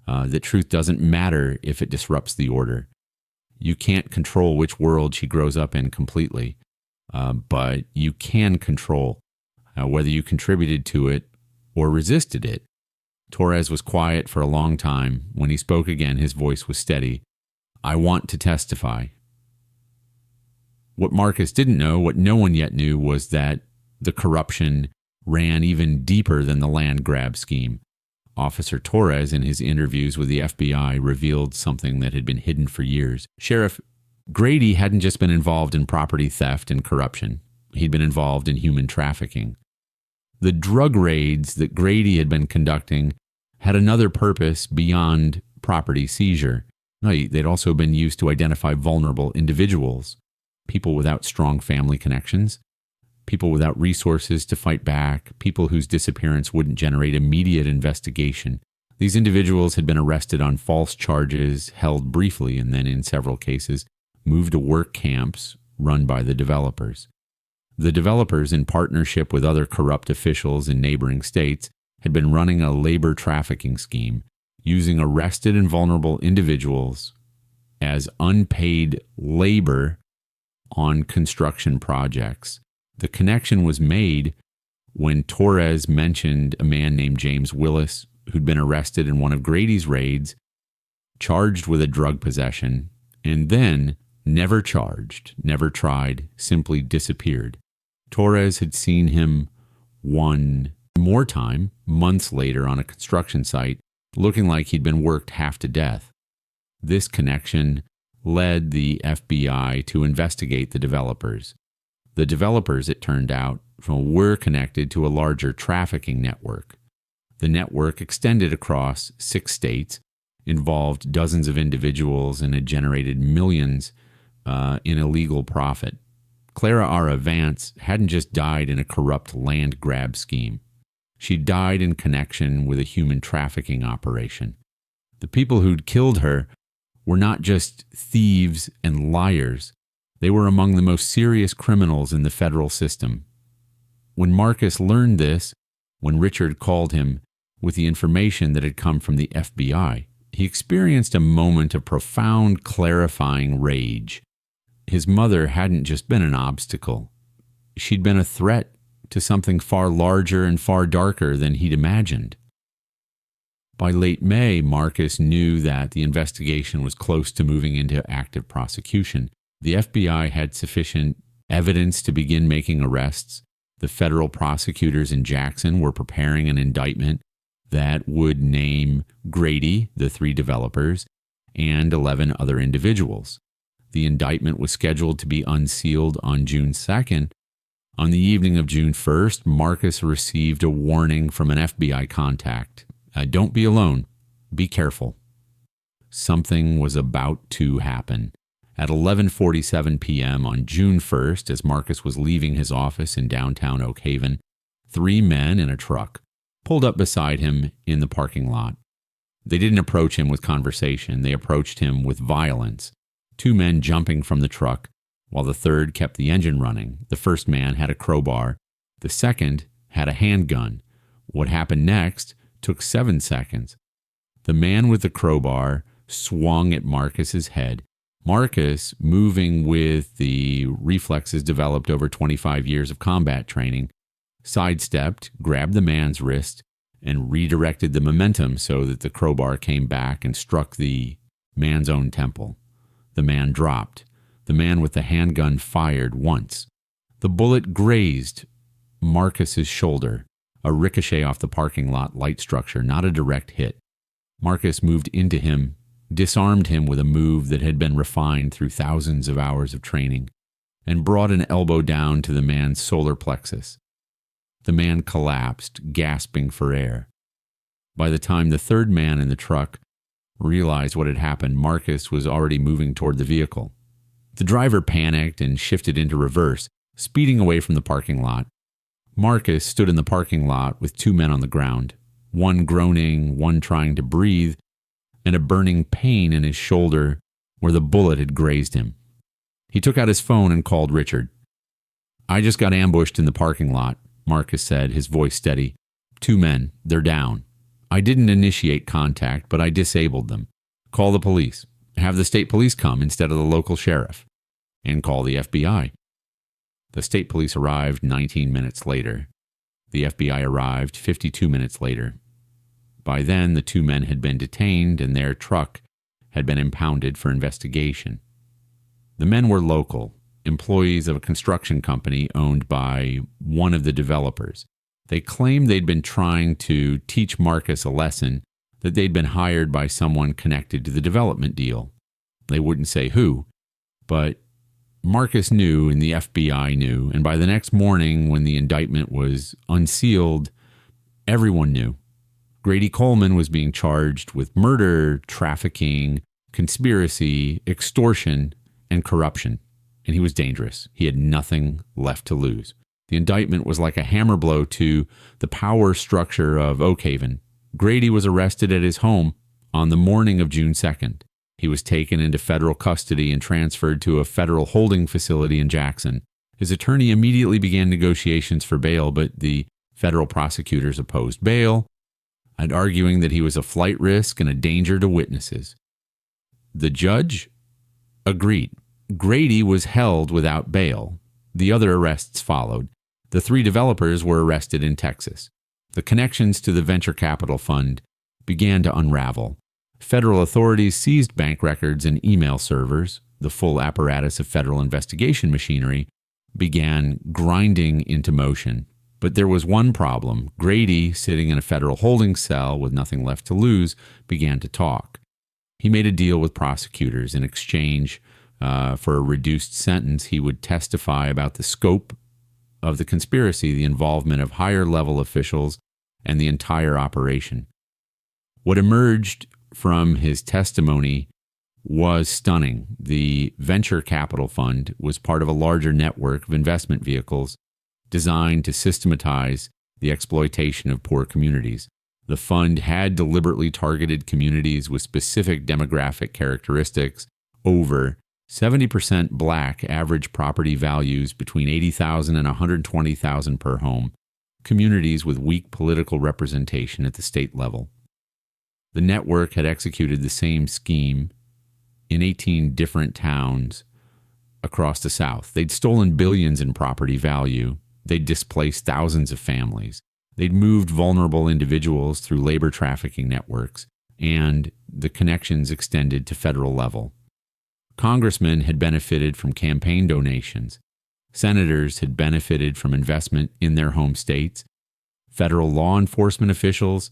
that truth doesn't matter if it disrupts the order. You can't control which world she grows up in completely, but you can control whether you contributed to it or resisted it." Torres was quiet for a long time. When he spoke again, his voice was steady. "I want to testify." What Marcus didn't know, what no one yet knew, was that the corruption ran even deeper than the land grab scheme. Officer Torres, in his interviews with the FBI, revealed something that had been hidden for years. "Sheriff, Grady hadn't just been involved in property theft and corruption. He'd been involved in human trafficking. The drug raids that Grady had been conducting had another purpose beyond property seizure. They'd also been used to identify vulnerable individuals, people without strong family connections, people without resources to fight back, people whose disappearance wouldn't generate immediate investigation. These individuals had been arrested on false charges, held briefly, and then in several cases, moved to work camps run by the developers. The developers, in partnership with other corrupt officials in neighboring states, had been running a labor trafficking scheme, using arrested and vulnerable individuals as unpaid labor on construction projects. The connection was made when Torres mentioned a man named James Willis, who'd been arrested in one of Grady's raids, charged with a drug possession, and then never charged, never tried, simply disappeared. Torres had seen him one more time, months later, on a construction site, looking like he'd been worked half to death. This connection led the FBI to investigate the developers. The developers, it turned out, were connected to a larger trafficking network. The network extended across 6 states, involved dozens of individuals, and had generated millions in illegal profit. Clara Ara Vance hadn't just died in a corrupt land grab scheme. She died in connection with a human trafficking operation. The people who'd killed her were not just thieves and liars. They were among the most serious criminals in the federal system. When Marcus learned this, when Richard called him with the information that had come from the FBI, he experienced a moment of profound, clarifying rage. His mother hadn't just been an obstacle. She'd been a threat to something far larger and far darker than he'd imagined. By late May, Marcus knew that the investigation was close to moving into active prosecution. The FBI had sufficient evidence to begin making arrests. The federal prosecutors in Jackson were preparing an indictment that would name Grady, the 3 developers, and 11 other individuals. The indictment was scheduled to be unsealed on June 2nd. On the evening of June 1st, Marcus received a warning from an FBI contact. "Don't be alone. Be careful." Something was about to happen. At 11:47 p.m. on June 1st, as Marcus was leaving his office in downtown Oak Haven, 3 men in a truck pulled up beside him in the parking lot. They didn't approach him with conversation. They approached him with violence. 2 men jumping from the truck while the third kept the engine running. The first man had a crowbar. The second had a handgun. What happened next took 7 seconds. The man with the crowbar swung at Marcus's head. Marcus, moving with the reflexes developed over 25 years of combat training, sidestepped, grabbed the man's wrist, and redirected the momentum so that the crowbar came back and struck the man's own temple. The man dropped. The man with the handgun fired once. The bullet grazed Marcus's shoulder, a ricochet off the parking lot light structure, not a direct hit. Marcus moved into him, disarmed him with a move that had been refined through thousands of hours of training, and brought an elbow down to the man's solar plexus. The man collapsed, gasping for air. By the time the third man in the truck realized what had happened, Marcus was already moving toward the vehicle. The driver panicked and shifted into reverse, speeding away from the parking lot. Marcus stood in the parking lot with 2 men on the ground, one groaning, one trying to breathe, and a burning pain in his shoulder where the bullet had grazed him. He took out his phone and called Richard. "I just got ambushed in the parking lot," Marcus said, his voice steady. 2 men, they're down. I didn't initiate contact, but I disabled them. Call the police. Have the state police come instead of the local sheriff. And call the FBI. The state police arrived 19 minutes later. The FBI arrived 52 minutes later. By then, the 2 men had been detained and their truck had been impounded for investigation. The men were local, employees of a construction company owned by one of the developers. They claimed they'd been trying to teach Marcus a lesson, that they'd been hired by someone connected to the development deal. They wouldn't say who, but Marcus knew and the FBI knew, and by the next morning when the indictment was unsealed, everyone knew. Grady Coleman was being charged with murder, trafficking, conspiracy, extortion, and corruption, and he was dangerous. He had nothing left to lose. The indictment was like a hammer blow to the power structure of Oakhaven. Grady was arrested at his home on the morning of June 2nd. He was taken into federal custody and transferred to a federal holding facility in Jackson. His attorney immediately began negotiations for bail, but the federal prosecutors opposed bail, and arguing that he was a flight risk and a danger to witnesses. The judge agreed. Grady was held without bail. The other arrests followed. The 3 developers were arrested in Texas. The connections to the venture capital fund began to unravel. Federal authorities seized bank records and email servers. The full apparatus of federal investigation machinery began grinding into motion. But there was one problem. Grady, sitting in a federal holding cell with nothing left to lose, began to talk. He made a deal with prosecutors. In exchange for a reduced sentence, he would testify about the scope of the conspiracy, the involvement of higher-level officials, and the entire operation. What emerged from his testimony was stunning. The venture capital fund was part of a larger network of investment vehicles designed to systematize the exploitation of poor communities. The fund had deliberately targeted communities with specific demographic characteristics. Over 70% black, average property values between $80,000 and $120,000 per home, communities with weak political representation at the state level. The network had executed the same scheme in 18 different towns across the South. They'd stolen billions in property value. They'd displaced thousands of families. They'd moved vulnerable individuals through labor trafficking networks, and the connections extended to federal level. Congressmen had benefited from campaign donations. Senators had benefited from investment in their home states. Federal law enforcement officials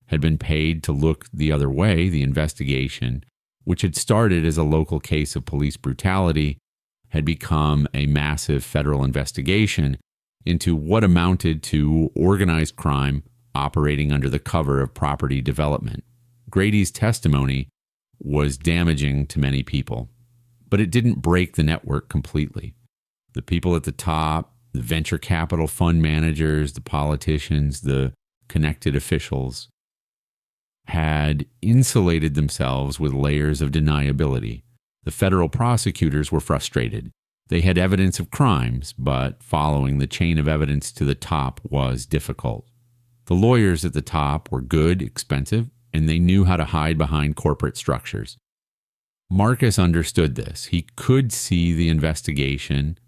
had been paid to look the other way. The investigation, which had started as a local case of police brutality, had become a massive federal investigation into what amounted to organized crime operating under the cover of property development. Grady's testimony was damaging to many people, but it didn't break the network completely. The people at the top, the venture capital fund managers, the politicians, the connected officials, had insulated themselves with layers of deniability. The federal prosecutors were frustrated. They had evidence of crimes, but following the chain of evidence to the top was difficult. The lawyers at the top were good, expensive, and they knew how to hide behind corporate structures. Marcus understood this. He could see the investigation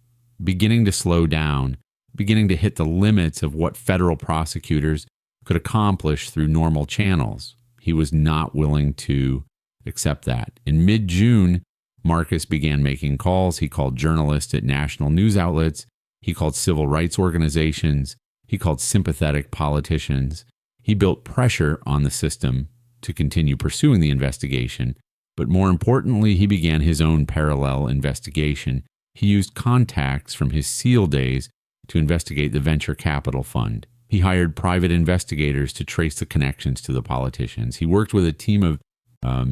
beginning to slow down, beginning to hit the limits of what federal prosecutors could accomplish through normal channels. He was not willing to accept that. In mid-June, Marcus began making calls. He called journalists at national news outlets. He called civil rights organizations. He called sympathetic politicians. He built pressure on the system to continue pursuing the investigation. But more importantly, he began his own parallel investigation. He used contacts from his SEAL days to investigate the venture capital fund. He hired private investigators to trace the connections to the politicians. He worked with a team of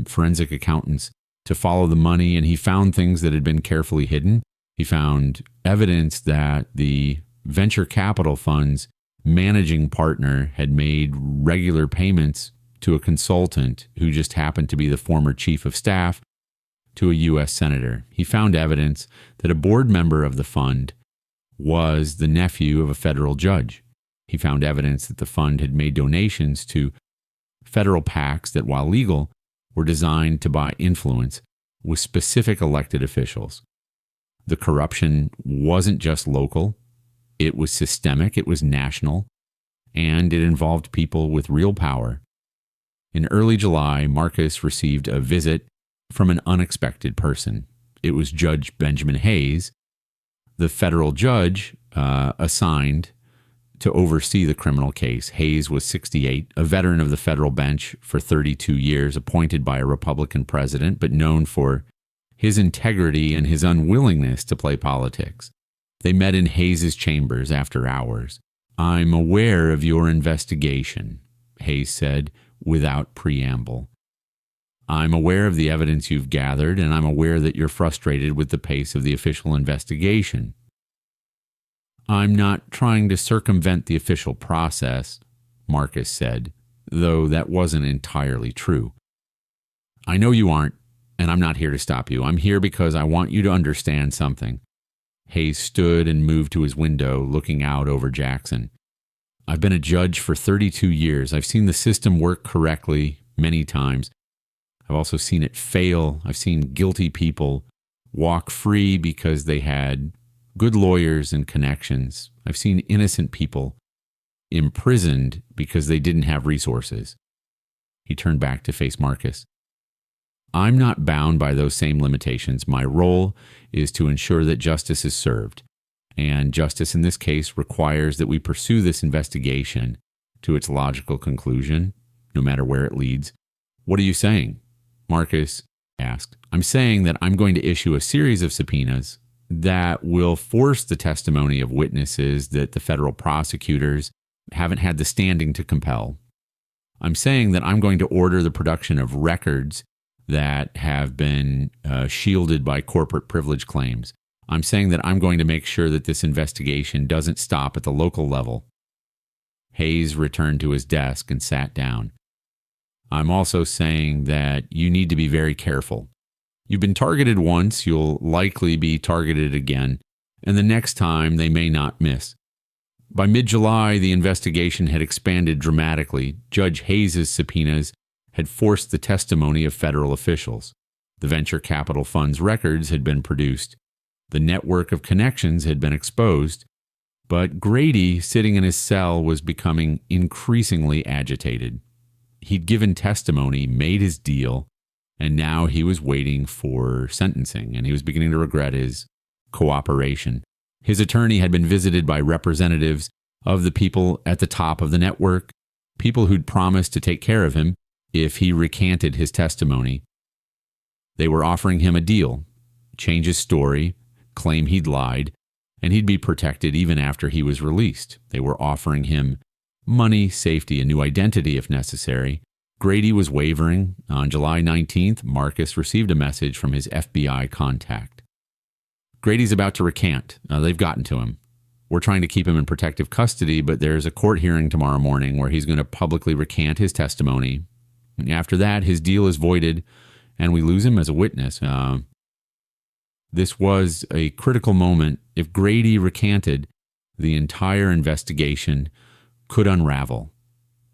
forensic accountants to follow the money, and he found things that had been carefully hidden. He found evidence that the venture capital fund's managing partner had made regular payments to a consultant who just happened to be the former chief of staff to a U.S. senator. He found evidence that a board member of the fund was the nephew of a federal judge. He found evidence that the fund had made donations to federal PACs that, while legal, were designed to buy influence with specific elected officials. The corruption wasn't just local, it was systemic, it was national, and it involved people with real power. In early July, Marcus received a visit from an unexpected person. It was Judge Benjamin Hayes, the federal judge assigned to oversee the criminal case. Hayes was 68, a veteran of the federal bench for 32 years, appointed by a Republican president, but known for his integrity and his unwillingness to play politics. They met in Hayes' chambers after hours. "I'm aware of your investigation," Hayes said without preamble. "I'm aware of the evidence you've gathered, and I'm aware that you're frustrated with the pace of the official investigation. I'm not trying to circumvent the official process," Marcus said, though that wasn't entirely true. "I know you aren't, and I'm not here to stop you. I'm here because I want you to understand something." Hayes stood and moved to his window, looking out over Jackson. "I've been a judge for 32 years. I've seen the system work correctly many times. I've also seen it fail. I've seen guilty people walk free because they had good lawyers and connections. I've seen innocent people imprisoned because they didn't have resources." He turned back to face Marcus. "I'm not bound by those same limitations. My role is to ensure that justice is served. And justice in this case requires that we pursue this investigation to its logical conclusion, no matter where it leads." "What are you saying?" Marcus asked. "I'm saying that I'm going to issue a series of subpoenas that will force the testimony of witnesses that the federal prosecutors haven't had the standing to compel. I'm saying that I'm going to order the production of records that have been shielded by corporate privilege claims. I'm saying that I'm going to make sure that this investigation doesn't stop at the local level." Hayes returned to his desk and sat down. "I'm also saying that you need to be very careful. You've been targeted once, you'll likely be targeted again, and the next time they may not miss." By mid-July, the investigation had expanded dramatically. Judge Hayes' subpoenas had forced the testimony of federal officials. The venture capital fund's records had been produced. The network of connections had been exposed. But Grady, sitting in his cell, was becoming increasingly agitated. He'd given testimony, made his deal, and now he was waiting for sentencing, and he was beginning to regret his cooperation. His attorney had been visited by representatives of the people at the top of the network, people who'd promised to take care of him if he recanted his testimony. They were offering him a deal, change his story, claim he'd lied, and he'd be protected even after he was released. They were offering him money, safety, a new identity if necessary. Grady was wavering. On July 19th, Marcus received a message from his FBI contact. "Grady's about to recant. They've gotten to him. We're trying to keep him in protective custody, but there's a court hearing tomorrow morning where he's going to publicly recant his testimony. And after that, his deal is voided, and we lose him as a witness." This was a critical moment. If Grady recanted, the entire investigation could unravel.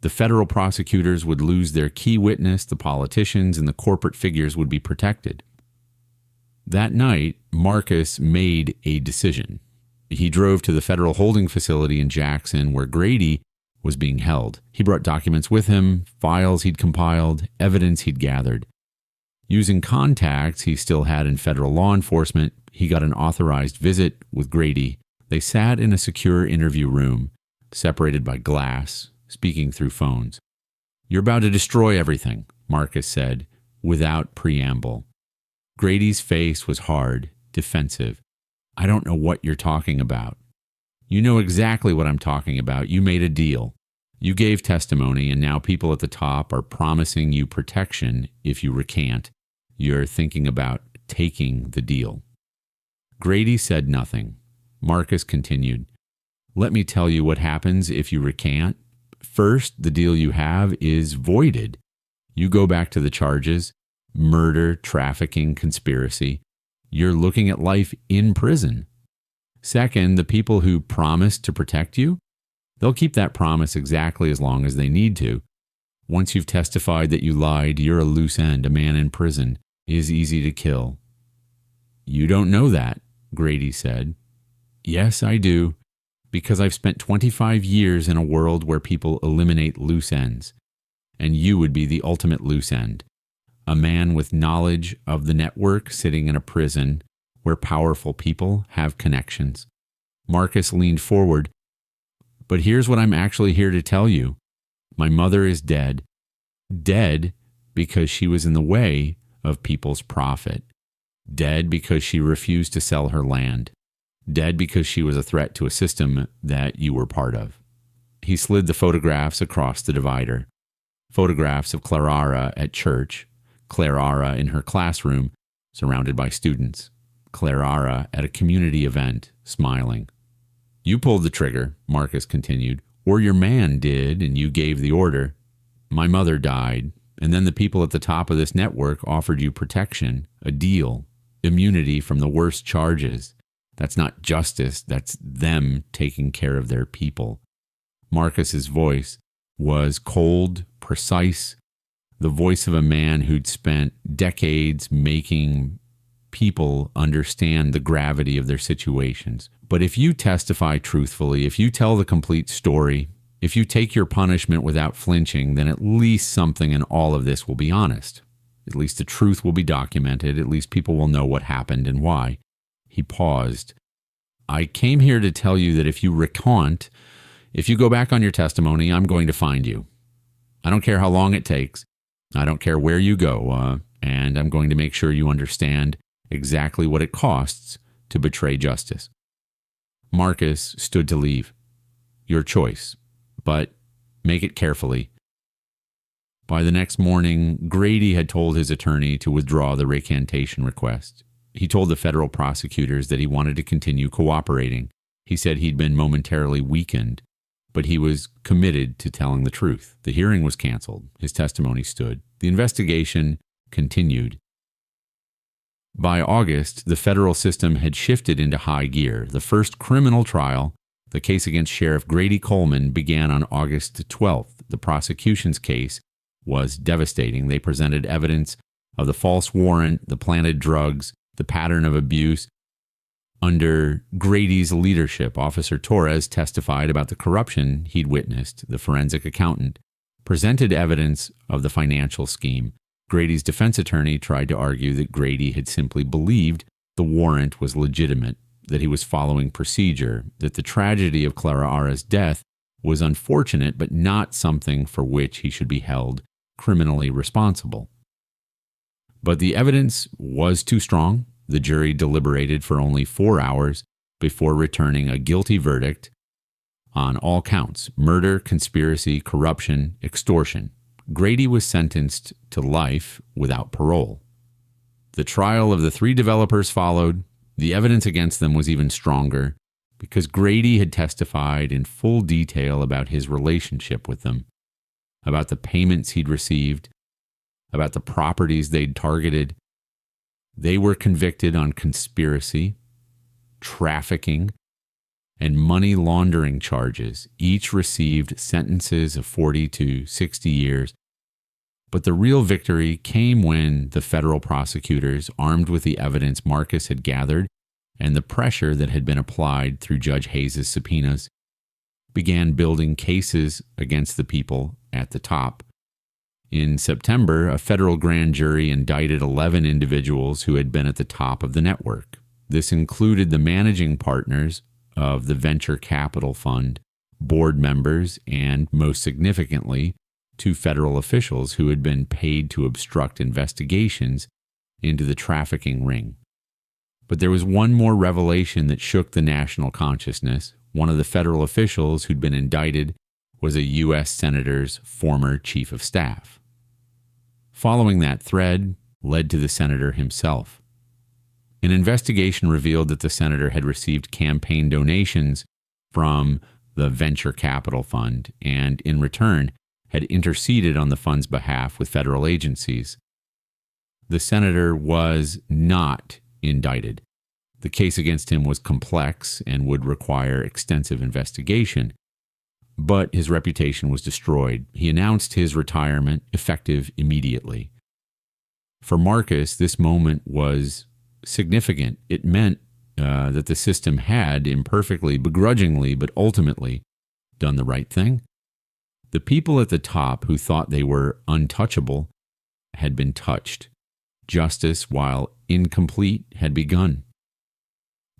The federal prosecutors would lose their key witness, the politicians and the corporate figures would be protected. That night, Marcus made a decision. He drove to the federal holding facility in Jackson where Grady was being held. He brought documents with him, files he'd compiled, evidence he'd gathered. Using contacts he still had in federal law enforcement, he got an authorized visit with Grady. They sat in a secure interview room, separated by glass, speaking through phones. "You're about to destroy everything," Marcus said, without preamble. Grady's face was hard, defensive. "I don't know what you're talking about." "You know exactly what I'm talking about. You made a deal. You gave testimony, and now people at the top are promising you protection if you recant. You're thinking about taking the deal." Grady said nothing. Marcus continued, "Let me tell you what happens if you recant. First, the deal you have is voided. You go back to the charges, murder, trafficking, conspiracy. You're looking at life in prison. Second, the people who promised to protect you, they'll keep that promise exactly as long as they need to. Once you've testified that you lied, you're a loose end. A man in prison is easy to kill." "You don't know that," Grady said. "Yes, I do, because I've spent 25 years in a world where people eliminate loose ends, and you would be the ultimate loose end. A man with knowledge of the network sitting in a prison where powerful people have connections." Marcus leaned forward. "But here's what I'm actually here to tell you. My mother is dead. Dead because she was in the way of people's profit. Dead because she refused to sell her land. Dead because she was a threat to a system that you were part of." He slid the photographs across the divider. Photographs of Clara at church, Clara in her classroom, surrounded by students, Clara at a community event, smiling. "You pulled the trigger," Marcus continued, "or your man did, and you gave the order. My mother died, and then the people at the top of this network offered you protection, a deal, immunity from the worst charges. That's not justice, that's them taking care of their people." Marcus's voice was cold, precise, the voice of a man who'd spent decades making people understand the gravity of their situations. "But if you testify truthfully, if you tell the complete story, if you take your punishment without flinching, then at least something in all of this will be honest. At least the truth will be documented. At least people will know what happened and why." He paused. "I came here to tell you that if you recant, if you go back on your testimony, I'm going to find you. I don't care how long it takes. I don't care where you go, and I'm going to make sure you understand exactly what it costs to betray justice." Marcus stood to leave. "Your choice, but make it carefully." By the next morning, Grady had told his attorney to withdraw the recantation request. He told the federal prosecutors that he wanted to continue cooperating. He said he'd been momentarily weakened, but he was committed to telling the truth. The hearing was canceled. His testimony stood. The investigation continued. By August, the federal system had shifted into high gear. The first criminal trial, the case against Sheriff Grady Coleman, began on August 12th. The prosecution's case was devastating. They presented evidence of the false warrant, the planted drugs, the pattern of abuse. Under Grady's leadership, Officer Torres testified about the corruption he'd witnessed. The forensic accountant presented evidence of the financial scheme. Grady's defense attorney tried to argue that Grady had simply believed the warrant was legitimate, that he was following procedure, that the tragedy of Clara's death was unfortunate but not something for which he should be held criminally responsible. But the evidence was too strong. The jury deliberated for only 4 hours before returning a guilty verdict on all counts: murder, conspiracy, corruption, extortion. Grady was sentenced to life without parole. The trial of the 3 developers followed. The evidence against them was even stronger because Grady had testified in full detail about his relationship with them, about the payments he'd received, about the properties they'd targeted. They were convicted on conspiracy, trafficking, and money laundering charges. Each received sentences of 40 to 60 years. But the real victory came when the federal prosecutors, armed with the evidence Marcus had gathered and the pressure that had been applied through Judge Hayes' subpoenas, began building cases against the people at the top. In September, a federal grand jury indicted 11 individuals who had been at the top of the network. This included the managing partners of the venture capital fund, board members, and, most significantly, 2 federal officials who had been paid to obstruct investigations into the trafficking ring. But there was one more revelation that shook the national consciousness. One of the federal officials who'd been indicted was a U.S. senator's former chief of staff. Following that thread led to the senator himself. An investigation revealed that the senator had received campaign donations from the venture capital fund and, in return, had interceded on the fund's behalf with federal agencies. The senator was not indicted. The case against him was complex and would require extensive investigation, but his reputation was destroyed. He announced his retirement effective immediately. For Marcus, this moment was significant. It meant that the system had imperfectly, begrudgingly, but ultimately done the right thing. The people at the top who thought they were untouchable had been touched. Justice, while incomplete, had begun.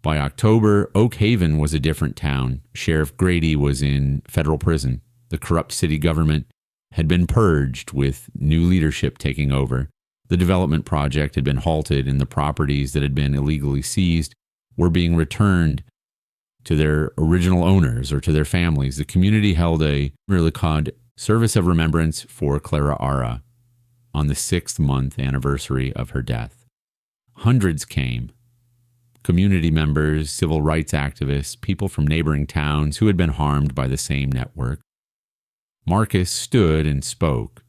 By October, Oak Haven was a different town. Sheriff Grady was in federal prison. The corrupt city government had been purged, with new leadership taking over. The development project had been halted, and the properties that had been illegally seized were being returned to their original owners or to their families. The community held a really called service of remembrance for Clara Ara on the 6th-month anniversary of her death. Hundreds came. Community members, civil rights activists, people from neighboring towns who had been harmed by the same network. Marcus stood and spoke.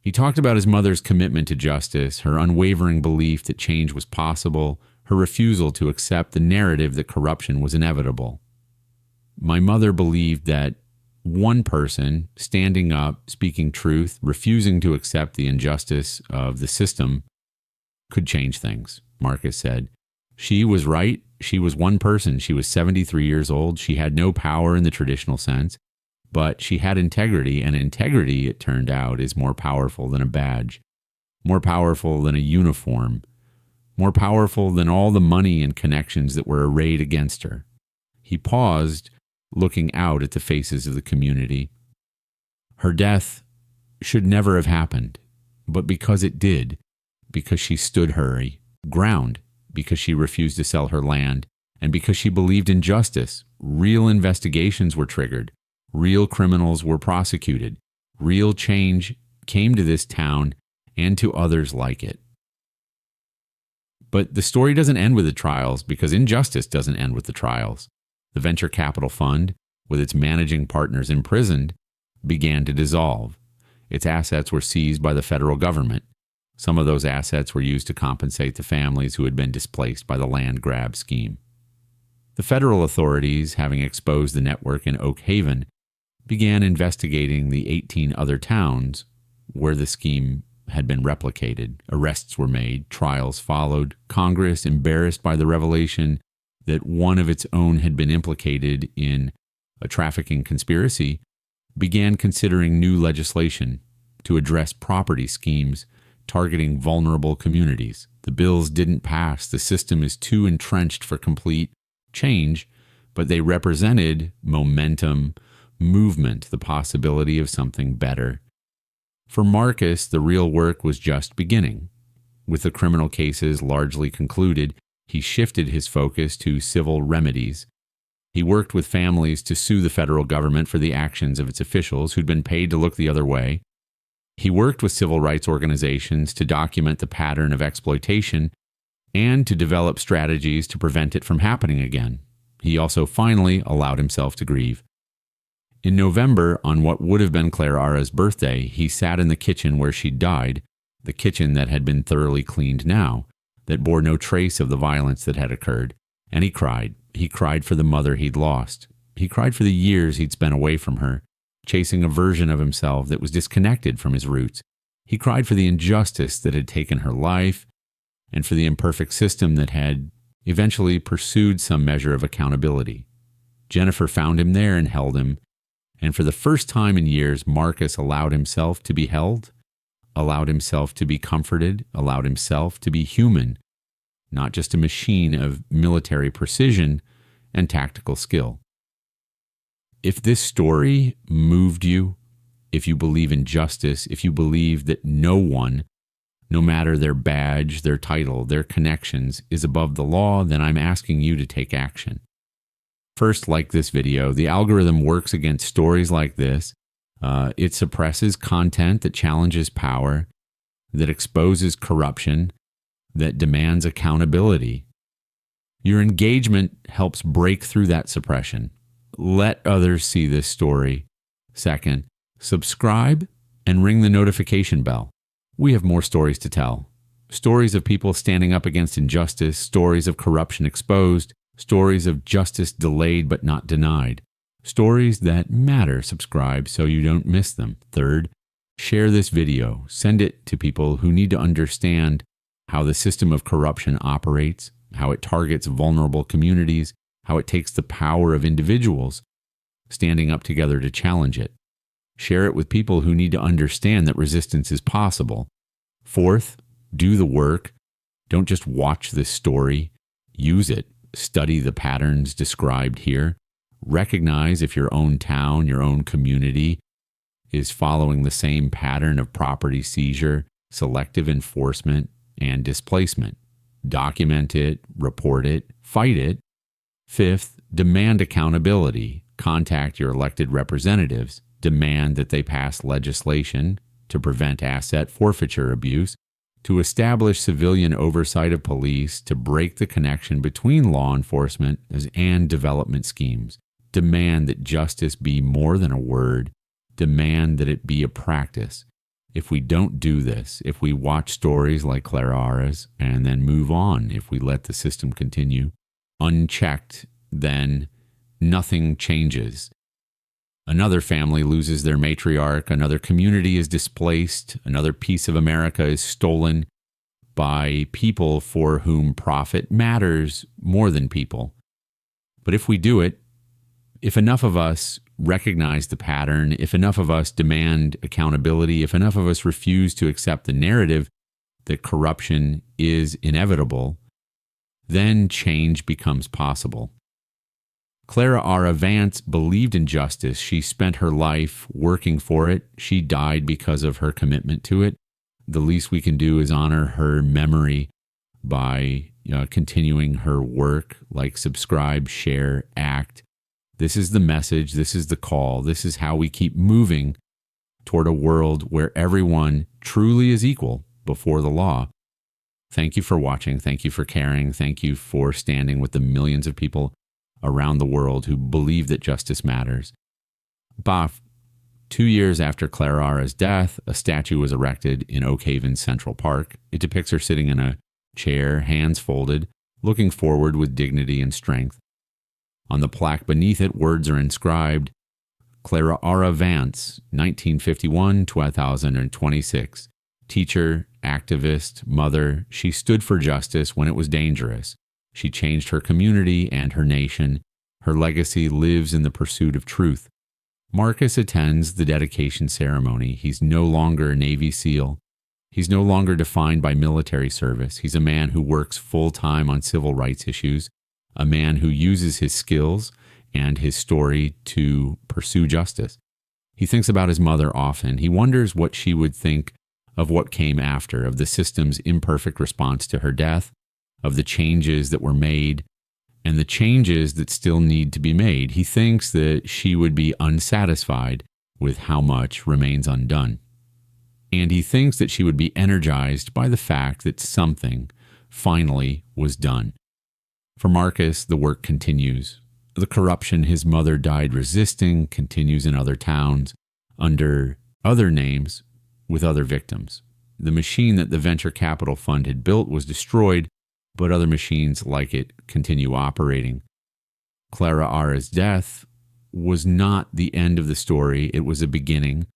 He talked about his mother's commitment to justice, her unwavering belief that change was possible, her refusal to accept the narrative that corruption was inevitable. My mother believed that one person standing up, speaking truth, refusing to accept the injustice of the system could change things, Marcus said. She was right. She was one person. She was 73 years old. She had no power in the traditional sense, but she had integrity, and integrity, it turned out, is more powerful than a badge, more powerful than a uniform, more powerful than all the money and connections that were arrayed against her. He paused, looking out at the faces of the community. Her death should never have happened, but because it did, because she stood her ground, because she refused to sell her land, and because she believed in justice, real investigations were triggered, real criminals were prosecuted, real change came to this town and to others like it. But the story doesn't end with the trials, because injustice doesn't end with the trials. The venture capital fund, with its managing partners imprisoned, began to dissolve. Its assets were seized by the federal government. Some of those assets were used to compensate the families who had been displaced by the land grab scheme. The federal authorities, having exposed the network in Oak Haven, began investigating the 18 other towns where the scheme had been replicated. Arrests were made, trials followed. Congress, embarrassed by the revelation that one of its own had been implicated in a trafficking conspiracy, began considering new legislation to address property schemes targeting vulnerable communities. The bills didn't pass. The system is too entrenched for complete change, but they represented momentum, movement, the possibility of something better. For Marcus, the real work was just beginning. With the criminal cases largely concluded, he shifted his focus to civil remedies. He worked with families to sue the federal government for the actions of its officials who'd been paid to look the other way. He worked with civil rights organizations to document the pattern of exploitation and to develop strategies to prevent it from happening again. He also finally allowed himself to grieve. In November, on what would have been Clara Ara's birthday, he sat in the kitchen where she died, the kitchen that had been thoroughly cleaned now. that bore no trace of the violence that had occurred. And he cried. He cried for the mother he'd lost. He cried for the years he'd spent away from her, chasing a version of himself that was disconnected from his roots. He cried for the injustice that had taken her life and for the imperfect system that had eventually pursued some measure of accountability. Jennifer found him there and held him, and for the first time in years, Marcus allowed himself to be held, allowed himself to be comforted, allowed himself to be human, not just a machine of military precision and tactical skill. If this story moved you, if you believe in justice, if you believe that no one, no matter their badge, their title, their connections, is above the law, then I'm asking you to take action. First, like this video, the algorithm works against stories like this. It suppresses content that challenges power, that exposes corruption, that demands accountability. Your engagement helps break through that suppression. Let others see this story. Second, subscribe and ring the notification bell. We have more stories to tell. Stories of people standing up against injustice, stories of corruption exposed, stories of justice delayed but not denied. Stories that matter. Subscribe so you don't miss them. Third, share this video. Send it to people who need to understand how the system of corruption operates, how it targets vulnerable communities, how it takes the power of individuals standing up together to challenge it. Share it with people who need to understand that resistance is possible. Fourth, do the work. Don't just watch this story. Use it. Study the patterns described here. Recognize if your own town, your own community is following the same pattern of property seizure, selective enforcement, and displacement. Document it, report it, fight it. Fifth, demand accountability. Contact your elected representatives. Demand that they pass legislation to prevent asset forfeiture abuse, to establish civilian oversight of police, to break the connection between law enforcement and development schemes. Demand that justice be more than a word. Demand that it be a practice. If we don't do this, if we watch stories like Clara Ara's and then move on, if we let the system continue unchecked, then nothing changes. Another family loses their matriarch, another community is displaced, another piece of America is stolen by people for whom profit matters more than people. But if we do it, if enough of us recognize the pattern, if enough of us demand accountability, if enough of us refuse to accept the narrative that corruption is inevitable, then change becomes possible. Clara Ara Vance believed in justice. She spent her life working for it. She died because of her commitment to it. The least we can do is honor her memory by continuing her work, like subscribe, share, act. This is the message. This is the call. This is how we keep moving toward a world where everyone truly is equal before the law. Thank you for watching. Thank you for caring. Thank you for standing with the millions of people around the world who believe that justice matters. 2 years after Clara Ara's death, a statue was erected in Oak Haven's Central Park. It depicts her sitting in a chair, hands folded, looking forward with dignity and strength. On the plaque beneath it, words are inscribed, Clara Ara Vance, 1951-2026. Teacher, activist, mother, she stood for justice when it was dangerous. She changed her community and her nation. Her legacy lives in the pursuit of truth. Marcus attends the dedication ceremony. He's no longer a Navy SEAL. He's no longer defined by military service. He's a man who works full-time on civil rights issues, a man who uses his skills and his story to pursue justice. He thinks about his mother often. He wonders what she would think of what came after, of the system's imperfect response to her death, of the changes that were made, and the changes that still need to be made. He thinks that she would be unsatisfied with how much remains undone. And he thinks that she would be energized by the fact that something finally was done. For Marcus, the work continues. The corruption his mother died resisting continues in other towns, under other names, with other victims. The machine that the venture capital fund had built was destroyed, but other machines like it continue operating. Clara Ara's death was not the end of the story. It was a beginning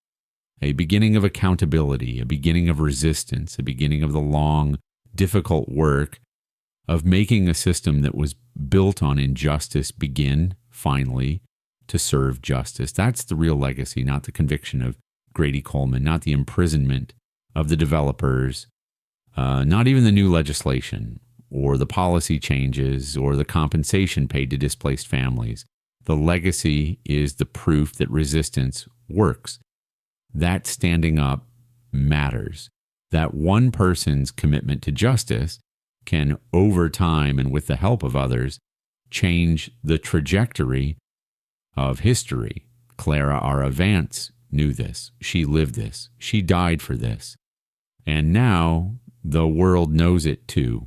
of accountability, a beginning of resistance, a beginning of the long, difficult work of making a system that was built on injustice begin, finally, to serve justice. That's the real legacy, not the conviction of Grady Coleman, not the imprisonment of the developers, not even the new legislation or the policy changes or the compensation paid to displaced families. The legacy is the proof that resistance works. That standing up matters. That one person's commitment to justice can, over time and with the help of others, change the trajectory of history. Clara Ara Vance knew this. She lived this. She died for this. And now the world knows it too.